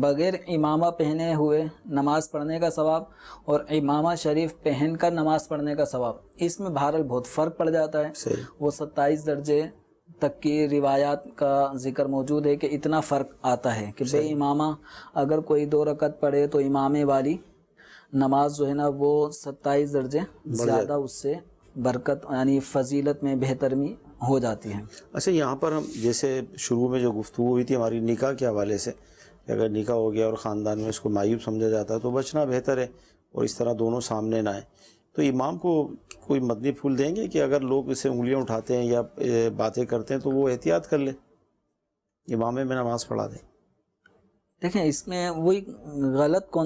بغیر امامہ پہنے ہوئے نماز پڑھنے کا ثواب اور امامہ شریف پہن کر نماز پڑھنے کا ثواب، اس میں بہرحال بہت فرق پڑ جاتا ہے۔ صحیح۔ وہ 27 درجے تک کی روایات کا ذکر موجود ہے کہ اتنا فرق آتا ہے کہ بے امامہ اگر کوئی 2 رکعت پڑھے تو امامے والی نماز جو ہے نا وہ 27 درجے زیادہ اس سے برکت یعنی فضیلت میں بہترمی ہو جاتی ہے۔ اچھا یہاں پر ہم جیسے شروع میں جو گفتگو ہوئی تھی ہماری نکاح کے حوالے سے کہ اگر نکاح ہو گیا اور خاندان میں اس کو معیوب سمجھا جاتا ہے تو بچنا بہتر ہے اور اس طرح دونوں سامنے نہ آئیں، تو امام کو کوئی مدنی پھول دیں گے کہ اگر لوگ اسے انگلیاں اٹھاتے ہیں یا باتیں کرتے ہیں تو وہ احتیاط کر لیں، امامے میں نماز پڑھا دیں؟ دیکھیں اس میں وہی غلط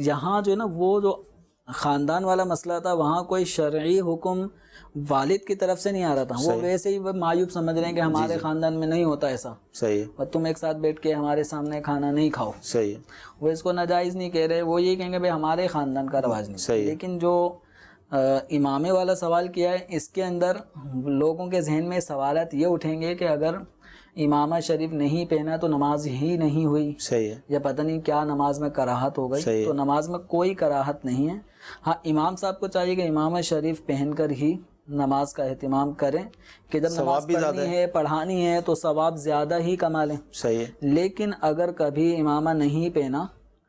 یہاں جو ہے نا وہ جو خاندان والا مسئلہ تھا وہاں کوئی شرعی حکم والد کی طرف سے نہیں آ رہا تھا، وہ ویسے ہی معیوب سمجھ رہے ہیں کہ ہمارے خاندان میں نہیں ہوتا ایسا، صحیح ہے، اور تم ایک ساتھ بیٹھ کے ہمارے سامنے کھانا نہیں کھاؤ، صحیح ہے، وہ اس کو ناجائز نہیں کہہ رہے، وہ یہ کہیں گے بھائی ہمارے خاندان کا رواج نہیں، صحیح ہے۔ لیکن جو امامے والا سوال کیا ہے اس کے اندر لوگوں کے ذہن میں سوالات یہ اٹھیں گے کہ اگر امامہ شریف نہیں پہنا تو نماز ہی نہیں ہوئی، صحیح ہے، یا پتہ نہیں کیا نماز میں کراہت ہو گئی، تو نماز میں کوئی کراہت نہیں ہے۔ ہاں امام صاحب کو چاہیے کہ امامہ شریف پہن کر ہی نماز کا اہتمام کریں کہ جب نماز پڑھنی ہے پڑھانی ہے تو ثواب زیادہ ہی کما لیں، صحیح ہے۔ لیکن اگر کبھی امامہ نہیں پہنا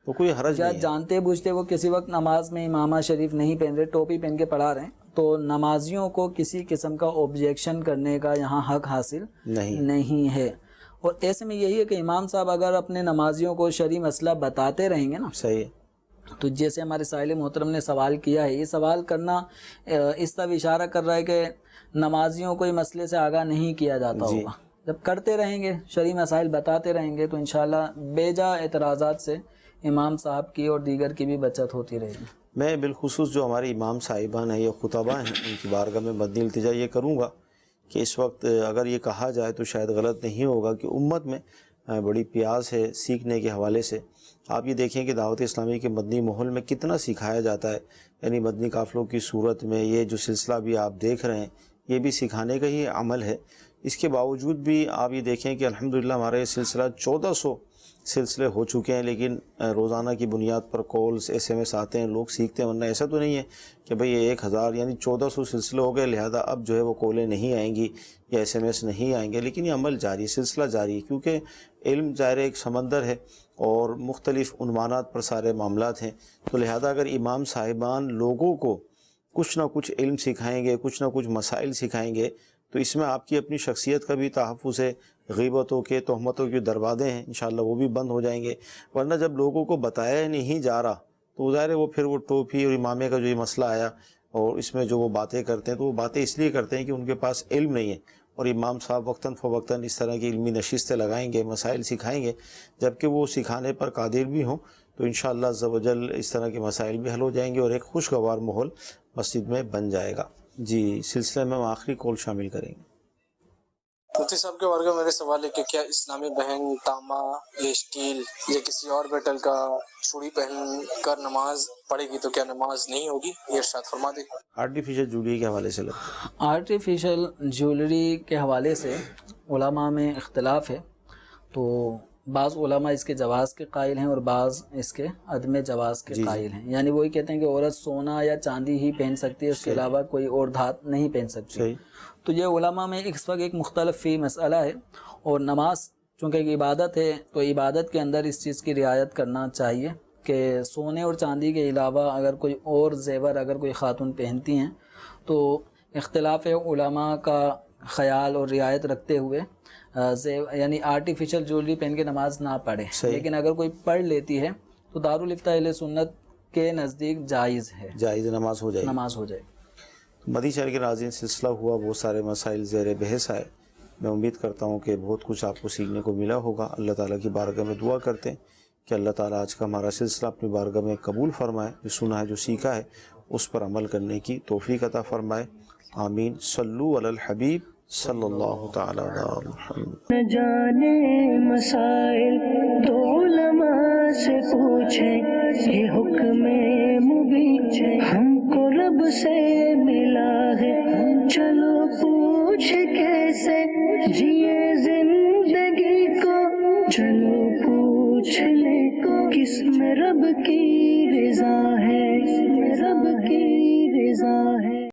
تو کوئی حرج یا نہیں، جانتے بوجھتے وہ کسی وقت نماز میں امامہ شریف نہیں پہن رہے، ٹوپی پہن کے پڑھا رہے ہیں، تو نمازیوں کو کسی قسم کا آبجیکشن کرنے کا یہاں حق حاصل نہیں ہے۔ اور ایسے میں یہی ہے کہ امام صاحب اگر اپنے نمازیوں کو شرعی مسئلہ بتاتے رہیں گے نا، صحیح، تو جیسے ہمارے سائل محترم نے سوال کیا ہے، یہ سوال کرنا اس طرح اشارہ کر رہا ہے کہ نمازیوں کو مسئلے سے آگاہ نہیں کیا جاتا ہوگا۔ جب کرتے رہیں گے شرعی مسائل بتاتے رہیں گے تو انشاءاللہ بے جا اعتراضات سے امام صاحب کی اور دیگر کی بھی بچت ہوتی رہے گی۔ میں بالخصوص جو ہمارے امام صاحبان ہیں یا خطبہ ہیں ان کی بارگاہ میں مدنی التجا یہ کروں گا کہ اس وقت اگر یہ کہا جائے تو شاید غلط نہیں ہوگا کہ امت میں بڑی پیاس ہے سیکھنے کے حوالے سے۔ آپ یہ دیکھیں کہ دعوت اسلامی کے مدنی ماحول میں کتنا سکھایا جاتا ہے، یعنی مدنی قافلوں کی صورت میں یہ جو سلسلہ بھی آپ دیکھ رہے ہیں یہ بھی سکھانے کا ہی عمل ہے۔ اس کے باوجود بھی آپ یہ دیکھیں کہ الحمدللہ ہمارے سلسلہ 1400 سلسلے ہو چکے ہیں، لیکن روزانہ کی بنیاد پر کالز SMS آتے ہیں، لوگ سیکھتے ہیں، ورنہ ایسا تو نہیں ہے کہ بھئی 1000 یعنی 1400 سلسلے ہو گئے لہذا اب جو ہے وہ کالیں نہیں آئیں گی یا SMS نہیں آئیں گے، لیکن یہ عمل جاری، سلسلہ جاری ہے، کیونکہ علم ظاہر ایک سمندر ہے اور مختلف عنوانات پر سارے معاملات ہیں، تو لہذا اگر امام صاحبان لوگوں کو کچھ نہ کچھ علم سکھائیں گے، کچھ نہ کچھ مسائل سکھائیں گے تو اس میں آپ کی اپنی شخصیت کا بھی تحفظ ہے، غیبتوں کے، تہمتوں کے دروازے ہیں انشاءاللہ وہ بھی بند ہو جائیں گے. ورنہ جب لوگوں کو بتایا نہیں جا رہا تو ظاہر ہے وہ پھر وہ ٹوپی اور امامے کا جو یہ مسئلہ آیا اور اس میں جو وہ باتیں کرتے ہیں تو وہ باتیں اس لیے کرتے ہیں کہ ان کے پاس علم نہیں ہے، اور امام صاحب وقتاً فوقتاً اس طرح کی علمی نشستیں لگائیں گے، مسائل سکھائیں گے، جبکہ وہ سکھانے پر قادر بھی ہوں تو انشاءاللہ عز و جل اس طرح کے مسائل بھی حل ہو جائیں گے اور ایک خوشگوار ماحول مسجد میں بن جائے گا. جی سلسلے میں ہم آخری کال شامل کریں گے. مفتی صاحب کے بارے میں میرے سوال ہے کہ کیا اسلامی بہن تانبا یا اسٹیل یا کسی اور میٹل کا چوڑی پہن کر نماز پڑھے گی تو کیا نماز نہیں ہوگی؟ یہ ارشاد فرما دیں. آرٹیفیشل جوڑی کے حوالے سے لگتا ہے آرٹیفیشل جیولری کے حوالے سے علماء میں اختلاف ہے. تو بعض علماء اس کے جواز کے قائل ہیں اور بعض اس کے عدم جواز کے قائل ہیں. یعنی وہی کہتے ہیں کہ عورت سونا یا چاندی ہی پہن سکتی ہے، اس کے علاوہ کوئی اور دھات نہیں پہن سکتی. تو یہ علماء میں اس وقت ایک مختلف فی مسئلہ ہے. اور نماز چونکہ ایک عبادت ہے تو عبادت کے اندر اس چیز کی رعایت کرنا چاہیے کہ سونے اور چاندی کے علاوہ اگر کوئی اور زیور اگر کوئی خاتون پہنتی ہیں تو اختلاف علماء کا خیال اور رعایت رکھتے ہوئے یعنی آرٹیفیشل جیولری پہن کے نماز نہ پڑھے. لیکن اگر کوئی پڑھ لیتی ہے تو دارالفتہ اہل سنت کے نزدیک جائز ہے، جائز نماز ہو جائے. مدی چینل کے ناظرین سلسلہ ہوا، بہت سارے مسائل زیر بحث آئے. میں امید کرتا ہوں کہ بہت کچھ آپ کو سیکھنے کو ملا ہوگا. اللہ تعالیٰ کی بارگاہ میں دعا کرتے ہیں کہ اللہ تعالیٰ آج کا ہمارا سلسلہ اپنی بارگاہ میں قبول فرمائے، جو سنا ہے جو سیکھا ہے اس پر عمل کرنے کی توفیق عطا فرمائے. آمین. صلو علی الحبیب صلی اللہ تعالیٰ علی محمد. نہ جانے مسائل تو علماء سے پوچھیں، یہ حکم مبین ہم کو رب سے ملا ہے. چلو پوچھ کیسے جیے زندگی کو، چلو پوچھ لے کس میں رب کی رضا ہے، رب کی رضا ہے.